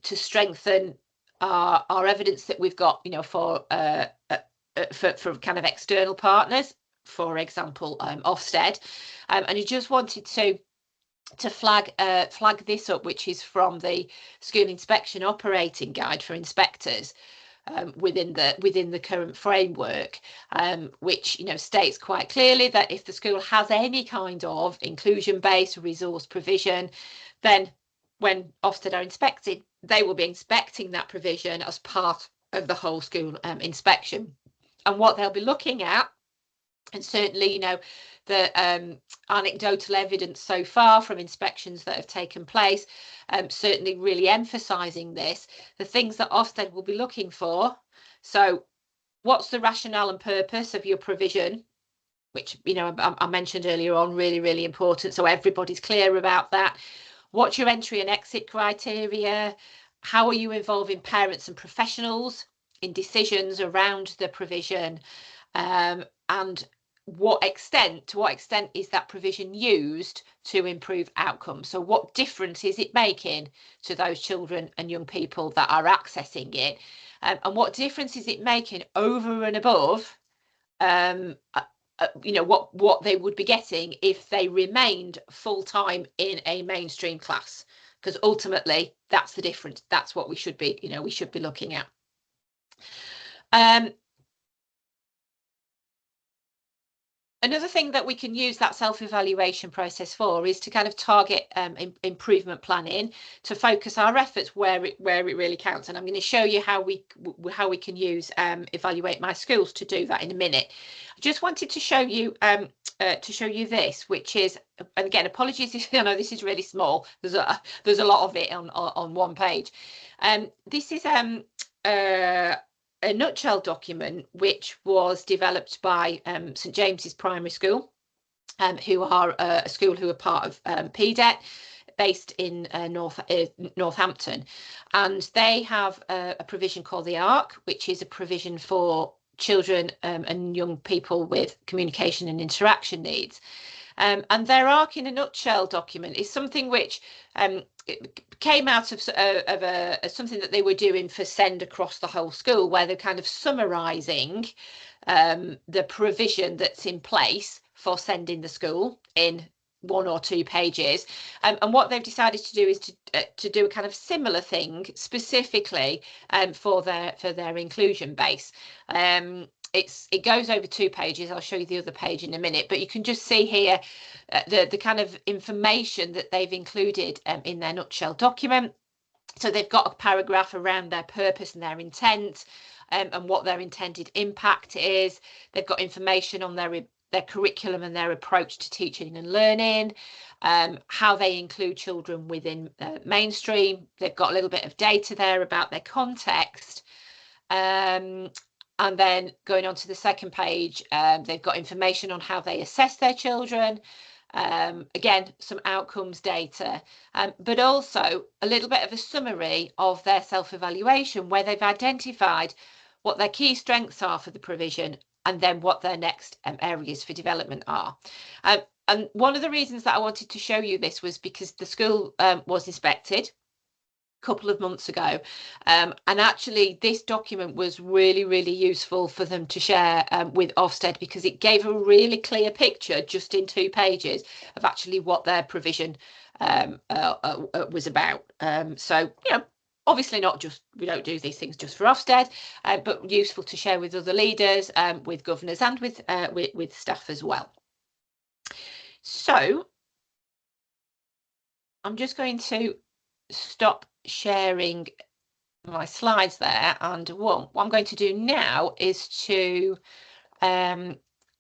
to strengthen our evidence that we've got, you know, for kind of external partners, for example, Ofsted. And I just wanted to flag this up, which is from the School Inspection Operating Guide for Inspectors. within the current framework, which states quite clearly that if the school has any kind of inclusion-based resource provision, then when Ofsted are inspected, they will be inspecting that provision as part of the whole school inspection. And what they'll be looking at, and certainly the anecdotal evidence so far from inspections that have taken place, certainly really emphasising this, the things that Ofsted will be looking for. So what's the rationale and purpose of your provision, which I mentioned earlier on, really important, so everybody's clear about that. What's your entry and exit criteria? How are you involving parents and professionals in decisions around the provision? And to what extent is that provision used to improve outcomes? So what difference is it making to those children and young people that are accessing it? And what difference is it making over and above what they would be getting if they remained full-time in a mainstream class? Because ultimately that's the difference. That's what we should be looking at. Another thing that we can use that self-evaluation process for is to kind of target improvement planning, to focus our efforts where it really counts. And I'm going to show you how we can use Evaluate My Schools to do that in a minute. I just wanted to show you this, which is, and again, apologies if I know this is really small. There's a lot of it on one page. This is a nutshell document which was developed by St James's Primary School, who are a school who are part of PDET, based in Northampton, and they have a provision called the ARC, which is a provision for children and young people with communication and interaction needs. And their ARC in a nutshell document is something which came out of something that they were doing for SEND across the whole school, where they're kind of summarising the provision that's in place for SEND in the school in 1 or 2 pages. And what they've decided to do is to do a kind of similar thing specifically for their inclusion base. It goes over 2 pages. I'll show you the other page in a minute, but you can just see here the kind of information that they've included in their nutshell document. So they've got a paragraph around their purpose and their intent, and what their intended impact is. They've got information on their curriculum and their approach to teaching and learning, how they include children within mainstream. They've got a little bit of data there about their context. And then going on to the second page, they've got information on how they assess their children. Again, some outcomes data, but also a little bit of a summary of their self-evaluation, where they've identified what their key strengths are for the provision and then what their next areas for development are. And one of the reasons that I wanted to show you this was because the school was inspected couple of months ago, and actually this document was really useful for them to share with Ofsted, because it gave a really clear picture just in 2 pages of actually what their provision was about. So obviously not just, we don't do these things just for Ofsted, but useful to share with other leaders, with governors, and with staff as well. So I'm just going to stop sharing my slides there, and what I'm going to do now is to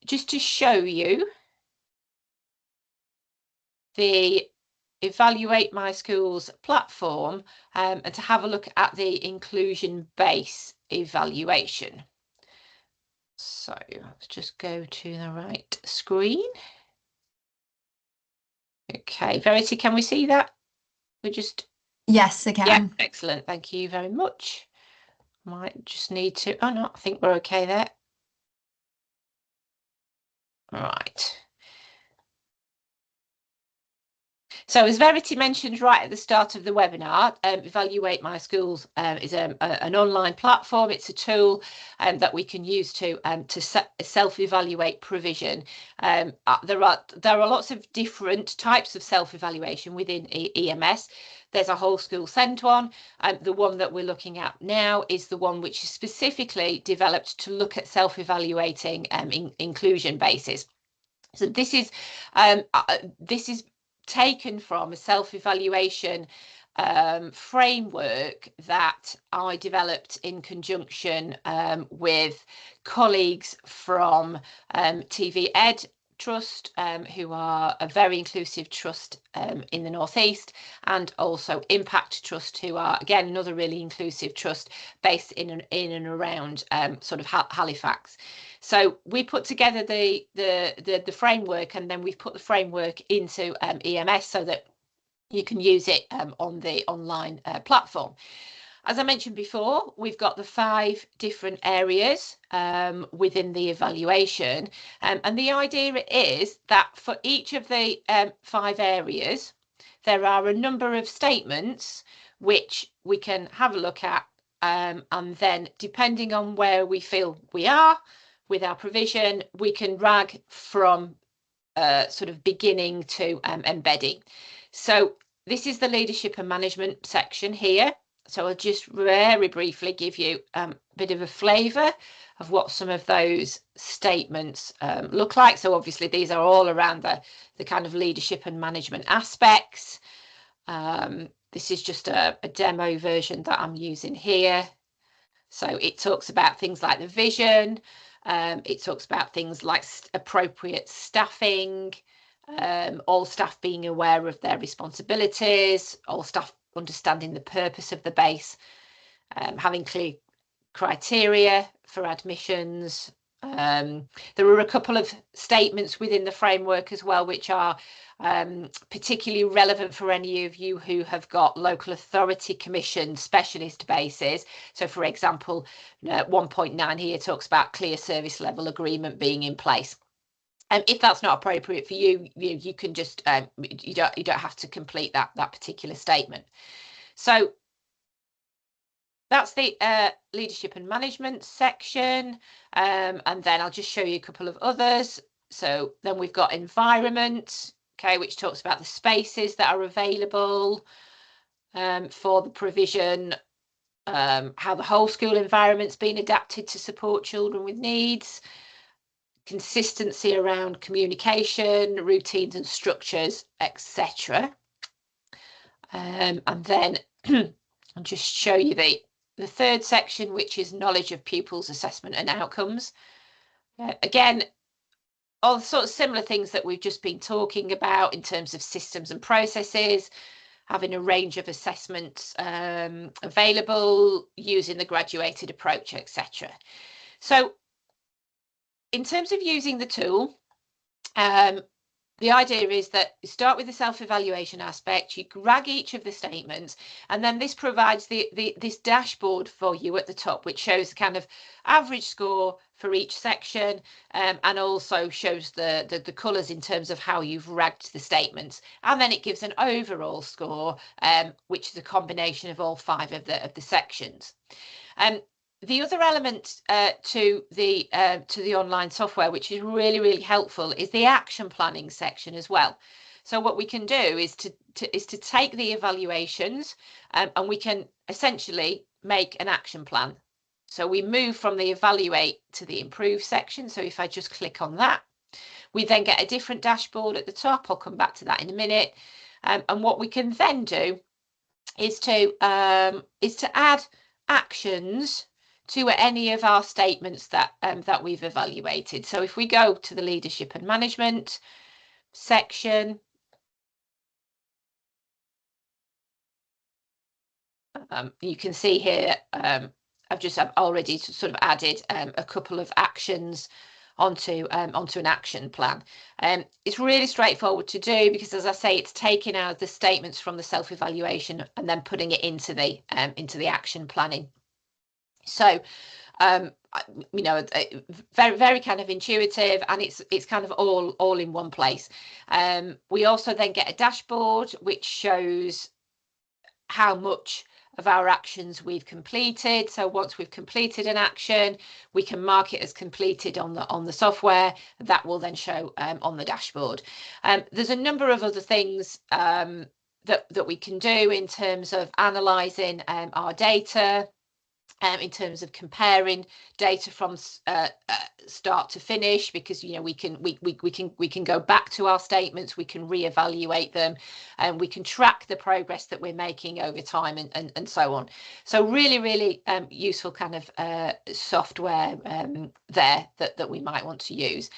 just to show you the Evaluate My Schools platform, and to have a look at the inclusion base evaluation. So let's just go to the right screen. Okay, Verity, can we see that? We just Yes, I can. Yeah, excellent. Thank you very much. Might just need to, oh no, I think we're okay there. All right. So as Verity mentioned right at the start of the webinar, Evaluate My Schools is an online platform. It's a tool that we can use to self-evaluate provision. There are lots of different types of self-evaluation within EMS. There's a whole school sent one. The one that we're looking at now is the one which is specifically developed to look at self-evaluating inclusion bases. So this is taken from a self-evaluation framework that I developed in conjunction with colleagues from TV Ed Trust, who are a very inclusive trust in the Northeast, and also Impact Trust, who are again another really inclusive trust based in and around sort of Halifax. So we put together the framework, and then we've put the framework into EMS so that you can use it on the online platform. As I mentioned before, we've got the 5 different areas within the evaluation, and the idea is that for each of the 5 areas, there are a number of statements which we can have a look at, and then depending on where we feel we are with our provision, we can drag from sort of beginning to embedding. So this is the leadership and management section here. So I'll just very briefly give you a bit of a flavour of what some of those statements look like. So obviously these are all around the kind of leadership and management aspects. This is just a demo version that I'm using here. So it talks about things like the vision. It talks about things like appropriate staffing, all staff being aware of their responsibilities, all staff understanding the purpose of the base, having clear criteria for admissions. There are a couple of statements within the framework as well, which are particularly relevant for any of you who have got local authority commission specialist bases. So for example, 1.9 here talks about clear service level agreement being in place. And if that's not appropriate for you, you can just you don't have to complete that particular statement. So that's the leadership and management section, and then I'll just show you a couple of others. So then we've got environment, okay, which talks about the spaces that are available for the provision, how the whole school environment's been adapted to support children with needs, consistency around communication, routines and structures, etc. And then I'll just show you the 3rd section, which is knowledge of pupils' assessment and outcomes. Again, all sorts of similar things that we've just been talking about in terms of systems and processes, having a range of assessments available, using the graduated approach, etc. So in terms of using the tool, the idea is that you start with the self-evaluation aspect, you drag each of the statements, and then this provides this dashboard for you at the top, which shows the kind of average score for each section, and also shows the colours in terms of how you've ranked the statements. And then it gives an overall score, which is a combination of all 5 of the sections. The other element to the online software, which is really, really helpful, is the action planning section as well. So what we can do is to take the evaluations and we can essentially make an action plan. So we move from the evaluate to the improve section. So if I just click on that, we then get a different dashboard at the top. I'll come back to that in a minute. And what we can then do is to add actions to any of our statements that we've evaluated. So if we go to the leadership and management section, you can see here I've already sort of added a couple of actions onto an action plan. It's really straightforward to do because, as I say, it's taking out the statements from the self-evaluation and then putting it into the action planning. So you know, very, very kind of intuitive, and it's kind of all in one place. We also then get a dashboard which shows how much of our actions we've completed. So once we've completed an action, we can mark it as completed on the software. That will then show on the dashboard. There's a number of other things that we can do in terms of analysing our data, in terms of comparing data from start to finish, because we can go back to our statements, we can reevaluate them, and we can track the progress that we're making over time, and so on. So really useful kind of software there that we might want to use.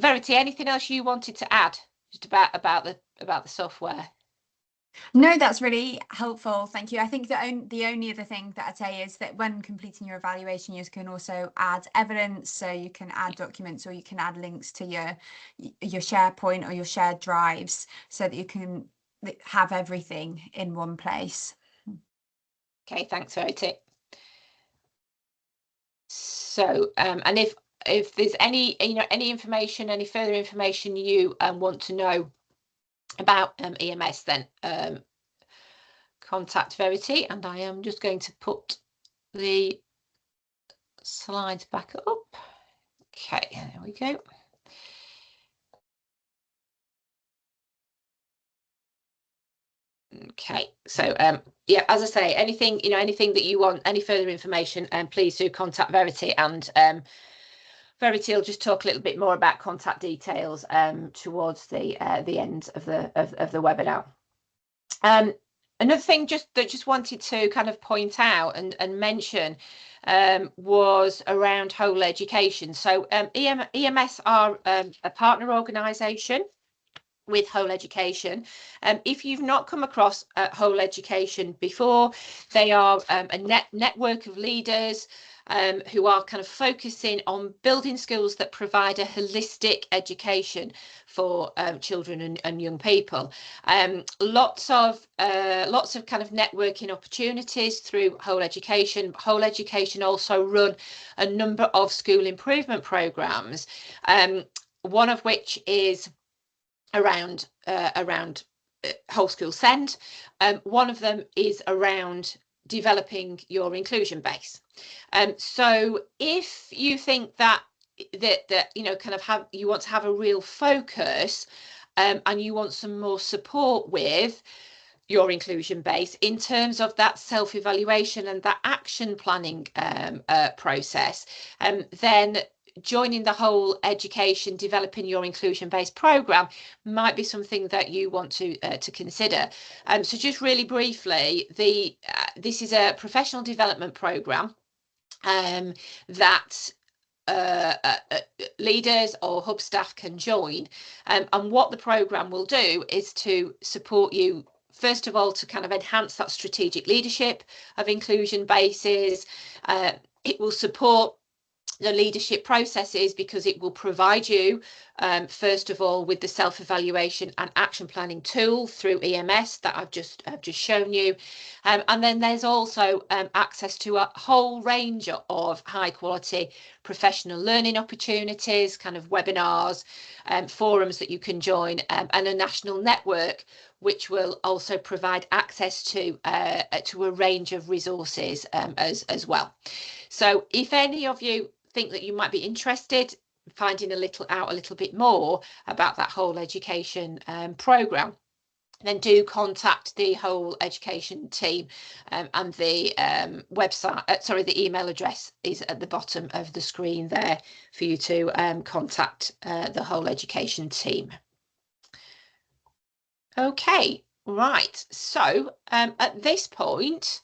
Verity, anything else you wanted to add just about the software? No, that's really helpful. Thank you. I think the only other thing that I'd say is that when completing your evaluation, you can also add evidence. So you can add documents, or you can add links to your SharePoint or your shared drives, so that you can have everything in one place. Okay, thanks, Verity. So, and if there's any information, any further information you want to know about EMS, then contact Verity, and I am just going to put the slides back up. Okay, there we go. Okay, so yeah, as I say, anything that you want, any further information, please do contact Verity, and Verity will just talk a little bit more about contact details towards the end of the webinar. Another thing just wanted to kind of point out and mention was around whole education. So EMS are a partner organisation with Whole Education. If you've not come across Whole Education before, they are a network of leaders who are kind of focusing on building skills that provide a holistic education for children and young people. Lots of kind of networking opportunities through Whole Education. Whole Education also run a number of school improvement programs, one of which is around whole school send. One of them is around developing your inclusion base. So if you think that kind of you want to have a real focus, and you want some more support with your inclusion base in terms of that self-evaluation and that action planning process, then joining the Whole Education Developing Your Inclusion-Based Programme might be something that you want to consider. So just really briefly, this is a professional development programme that leaders or hub staff can join, and what the programme will do is to support you, first of all, to kind of enhance that strategic leadership of inclusion bases. It will support the leadership processes, because it will provide you first of all with the self-evaluation and action planning tool through EMS that I've just shown you, and then there's also access to a whole range of high quality professional learning opportunities, kind of webinars, forums that you can join, and a national network which will also provide access to a range of resources as well. So if any of you think that you might be interested in finding a little bit more about that Whole Education programme, then do contact the Whole Education team, and the the email address is at the bottom of the screen there for you to contact the Whole Education team. Okay, right, so at this point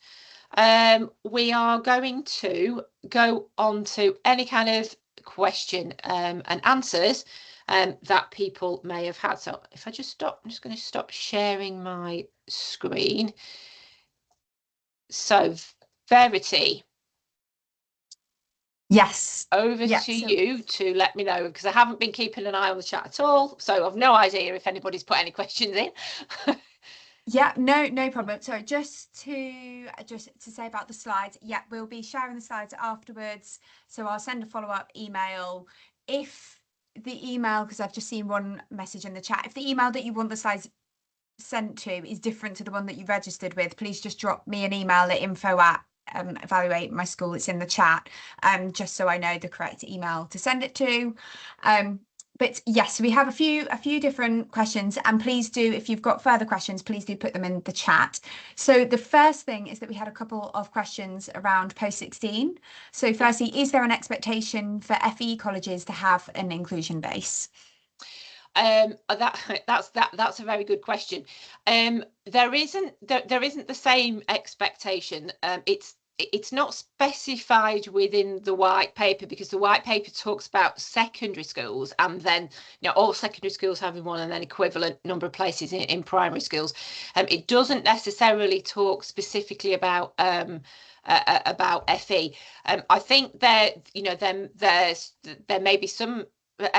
we are going to go on to any kind of question and answers that people may have had. So if I just stop, I'm just going to stop sharing my screen. So Verity, Yes, over to you to let me know, because I haven't been keeping an eye on the chat at all, so I've no idea if anybody's put any questions in. Yeah, no problem. Sorry, just to say about the slides. Yeah, we'll be sharing the slides afterwards, so I'll send a follow-up email. If the email, because I've just seen one message in the chat, if the email that you want the slides sent to is different to the one that you registered with, please just drop me an email at info@EvaluateMySchool. It's in the chat, just so I know the correct email to send it to. But yes, we have a few different questions, and please do, if you've got further questions, please do put them in the chat. So the first thing is that we had a couple of questions around post 16. So firstly, is there an expectation for FE colleges to have an inclusion base? That's a very good question. There isn't the same expectation. It's not specified within the white paper, because the white paper talks about secondary schools, and then all secondary schools having one, and then equivalent number of places in primary schools. It doesn't necessarily talk specifically about FE. I think there may be some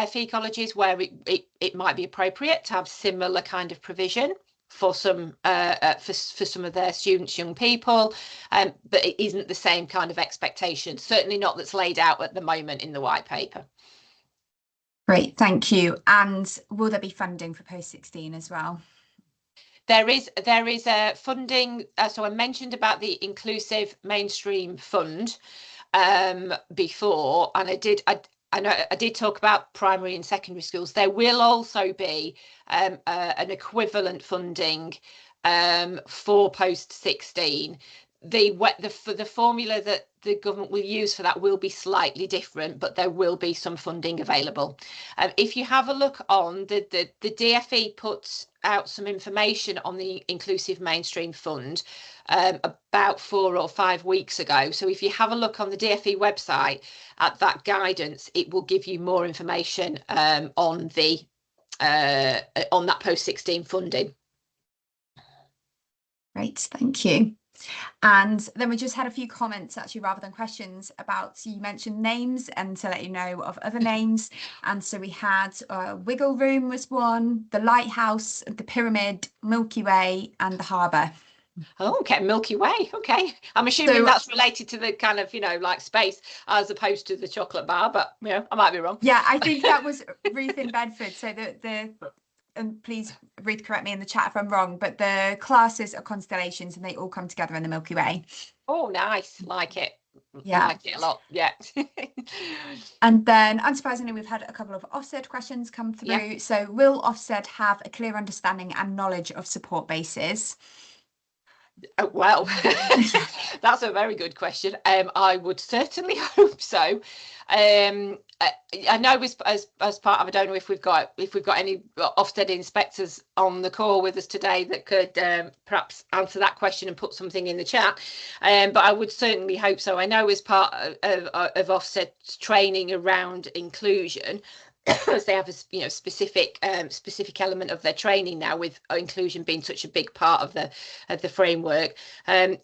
FE colleges where it might be appropriate to have similar kind of provision for some for some of their students, young people, but it isn't the same kind of expectation, certainly not that's laid out at the moment in the white paper. Great, thank you. And will there be funding for post 16 as well? There is a funding. So I mentioned about the inclusive mainstream fund before, and I know I did talk about primary and secondary schools. There will also be an equivalent funding for post 16. The formula that the government will use for that will be slightly different, but there will be some funding available. If you have a look on the DfE puts out some information on the Inclusive Mainstream Fund about 4 or 5 weeks ago. So if you have a look on the DfE website at that guidance, it will give you more information on that post 16 funding. Great, thank you. And then we just had a few comments, actually, rather than questions, about, you mentioned names, and to let you know of other names. And so we had Wiggle Room was one, the Lighthouse, the Pyramid, Milky Way, and the Harbour. Oh, okay, Milky Way. Okay, I'm assuming that's related to the kind of like space as opposed to the chocolate bar, but I might be wrong. Yeah, I think that was Ruth in Bedford. So and please, Ruth, correct me in the chat if I'm wrong, but the classes are constellations and they all come together in the Milky Way. Oh, nice. Like it. Yeah. Like it a lot. Yeah. And then, unsurprisingly, we've had a couple of Ofsted questions come through. Yeah. So will Ofsted have a clear understanding and knowledge of support bases? Oh, well, that's a very good question. I would certainly hope so. I know as part of, I don't know if we've got any Ofsted inspectors on the call with us today that could perhaps answer that question and put something in the chat. But I would certainly hope so. I know as part of Ofsted's training around inclusion, as they have a specific element of their training now, with inclusion being such a big part of the framework.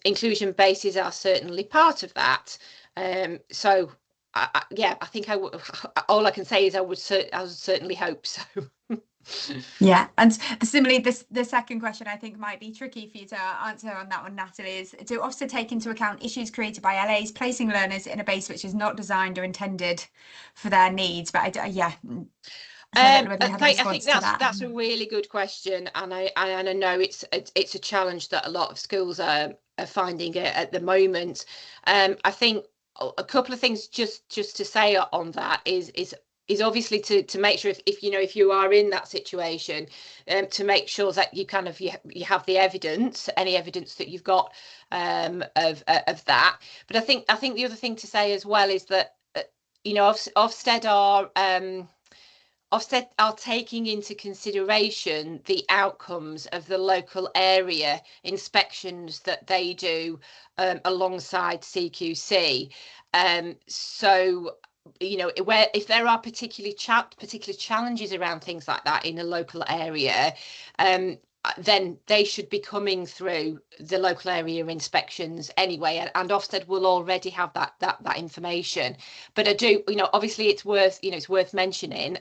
Inclusion bases are certainly part of that. So I think all I can say is I would certainly hope so. Yeah, and similarly, the second question I think might be tricky for you to answer on that one, Natalie, is do Ofsted take into account issues created by LAs placing learners in a base which is not designed or intended for their needs? But I think that's a really good question, and I know it's a challenge that a lot of schools are finding it at the moment. I think a couple of things just to say on that is obviously to make sure if you are in that situation, to make sure that you kind of you have the evidence, any evidence that you've got of that. But I think the other thing to say as well is that Ofsted are taking into consideration the outcomes of the local area inspections that they do alongside CQC. So if there are particular challenges around things like that in a local area, then they should be coming through the local area inspections anyway, and Ofsted will already have that information. But I do, obviously it's worth mentioning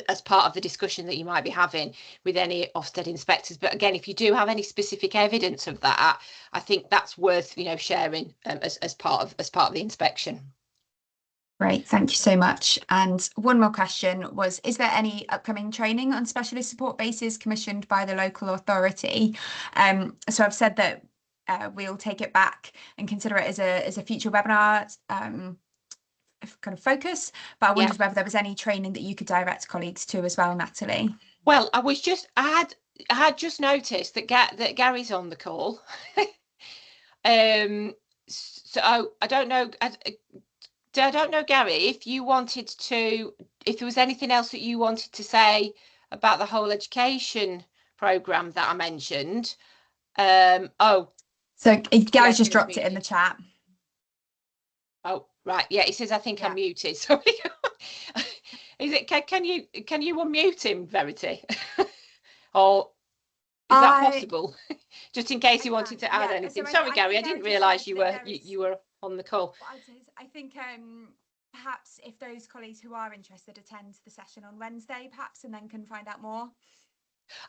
as part of the discussion that you might be having with any Ofsted inspectors. But again, if you do have any specific evidence of that, I think that's worth sharing as part of the inspection. Great, thank you so much. And one more question was, is there any upcoming training on specialist support bases commissioned by the local authority? So I've said that we'll take it back and consider it as a future webinar kind of focus, but I Yeah. wondered whether there was any training that you could direct colleagues to as well, Natalie. Well, I had just noticed that Gary's on the call. So I don't know. I don't know, Gary, if you wanted to, if there was anything else that you wanted to say about the whole education program that I mentioned. Oh, So Gary's yeah, just dropped it in the chat. Oh, right. Yeah, he says, I think I'm muted. Sorry. Is it, can you unmute him, Verity? Or is that possible? Just in case you wanted to add anything. So Sorry, Gary, I didn't realise you were on the call. I think perhaps if those colleagues who are interested attend the session on Wednesday, perhaps, and then can find out more.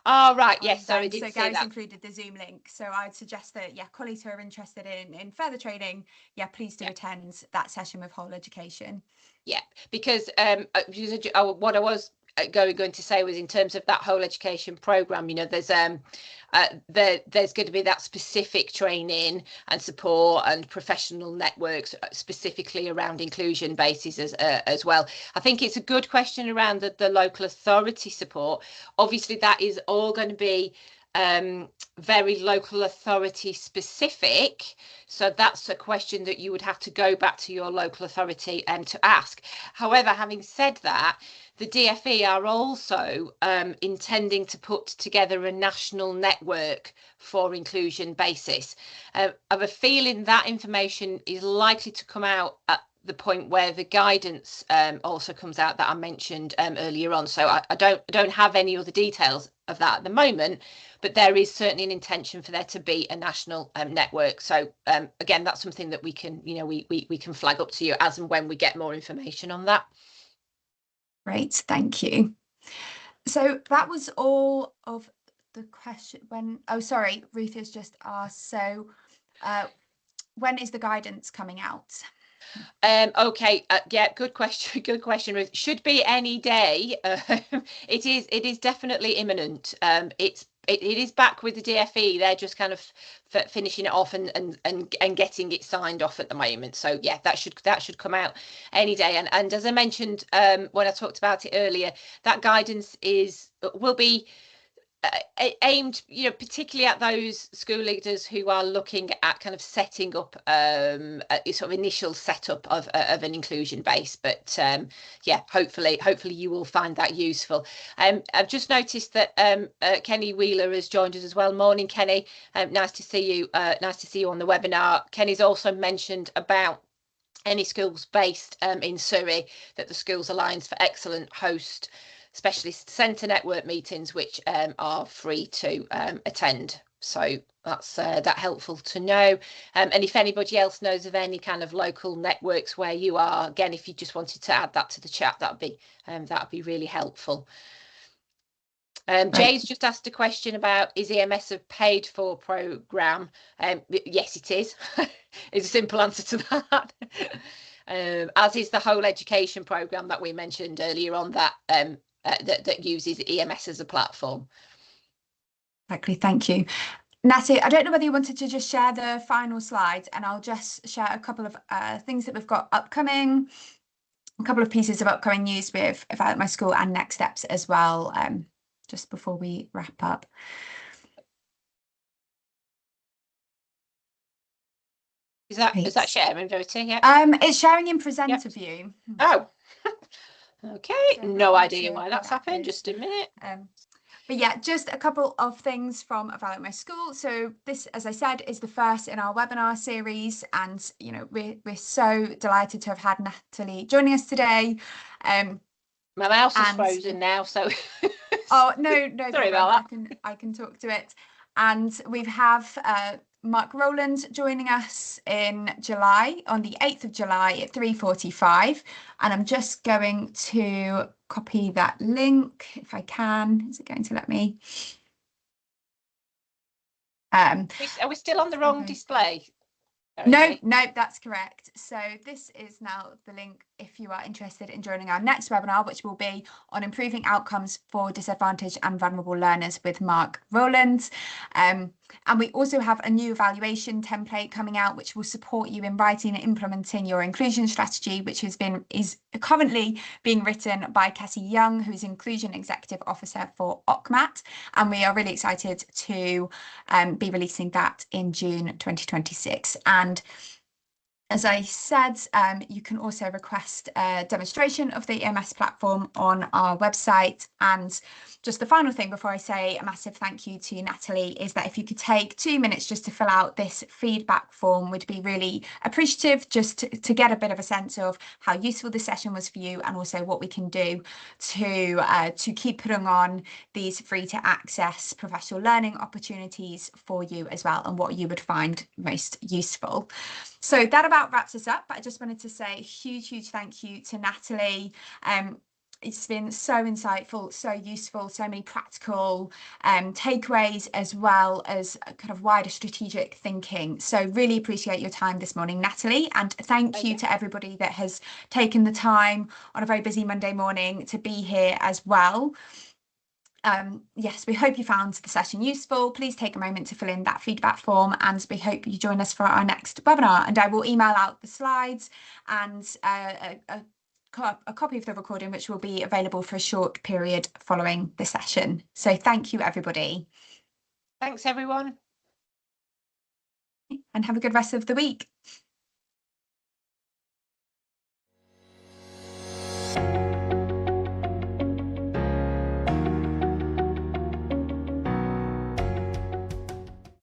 Oh, right. Yes. Sorry, so Gary's included the Zoom link. So I'd suggest that, colleagues who are interested in further training, please do attend that session with whole education. Yeah, because what I was going to say was, in terms of that whole education program, there's there's going to be that specific training and support and professional networks specifically around inclusion bases as well. I think it's a good question around the local authority support. Obviously, that is all going to be very local authority specific, so that's a question that you would have to go back to your local authority to ask. However, having said that, the DfE are also intending to put together a national network for inclusion basis. I have a feeling that information is likely to come out at the point where the guidance also comes out that I mentioned earlier on. So I don't have any other details of that at the moment, but there is certainly an intention for there to be a national network. So again, that's something that we can, we can flag up to you as and when we get more information on that. Great, thank you. So that was all of the question. Sorry, Ruth has just asked, so when is the guidance coming out? Okay, yeah, good question. Good question, Ruth. Should be any day. It is definitely imminent. It is back with the DfE. They're just kind of finishing it off and getting it signed off at the moment. So yeah, that should come out any day. And as I mentioned when I talked about it earlier, that guidance will be aimed, particularly at those school leaders who are looking at kind of setting up a sort of initial setup of an inclusion base. But yeah, hopefully you will find that useful. I've just noticed that Kenny Wheeler has joined us as well. Morning, Kenny. Nice to see you. Nice to see you on the webinar. Kenny's also mentioned about any schools based in Surrey that the Schools Alliance for Excellence host specialist centre network meetings, which are free to attend. So that's that helpful to know. And if anybody else knows of any kind of local networks where you are, again, if you just wanted to add that to the chat, that'd be really helpful. Jay's just asked a question about, is EMS a paid for programme? Yes, it is. Is a simple answer to that. As is the whole education programme that we mentioned earlier on, that that uses EMS as a platform. Exactly, thank you. Natalie, I don't know whether you wanted to just share the final slides, and I'll just share a couple of things that we've got upcoming, a couple of pieces of upcoming news with Evaluate My School and next steps as well, just before we wrap up. Is that sharing, Verity? Yeah. It's sharing in presenter view. Oh. Okay, no idea why that's happened. Just a minute. But yeah, just a couple of things from Evaluate My School. So this, as I said, is the first in our webinar series, and we're so delighted to have had Natalie joining us today. My mouse is frozen now, so oh no sorry about that. I can talk to it. And we have Mark Rowland joining us in July, on the 8th of July at 3:45. And I'm just going to copy that link if I can. Is it going to let me? Are we still on the wrong display? No, that's correct. So this is now the link if you are interested in joining our next webinar, which will be on improving outcomes for disadvantaged and vulnerable learners with Mark Rowland. And we also have a new evaluation template coming out, which will support you in writing and implementing your inclusion strategy, which is currently being written by Cassie Young, who's Inclusion Executive Officer for OCMAT. And we are really excited to be releasing that in June 2026. And as I said, you can also request a demonstration of the EMS platform on our website. And just the final thing before I say a massive thank you to Natalie is that if you could take 2 minutes just to fill out this feedback form, would be really appreciative, just to get a bit of a sense of how useful this session was for you, and also what we can do to keep putting on these free to access professional learning opportunities for you as well, and what you would find most useful. So that about wraps us up, but I just wanted to say a huge thank you to Natalie. It's been so insightful, so useful, so many practical takeaways, as well as kind of wider strategic thinking. So really appreciate your time this morning, Natalie, and thank you to everybody that has taken the time on a very busy Monday morning to be here as well. Yes, we hope you found the session useful. Please take a moment to fill in that feedback form, and we hope you join us for our next webinar. And I will email out the slides and a copy of the recording, which will be available for a short period following the session. So thank you, everybody. Thanks, everyone. And have a good rest of the week.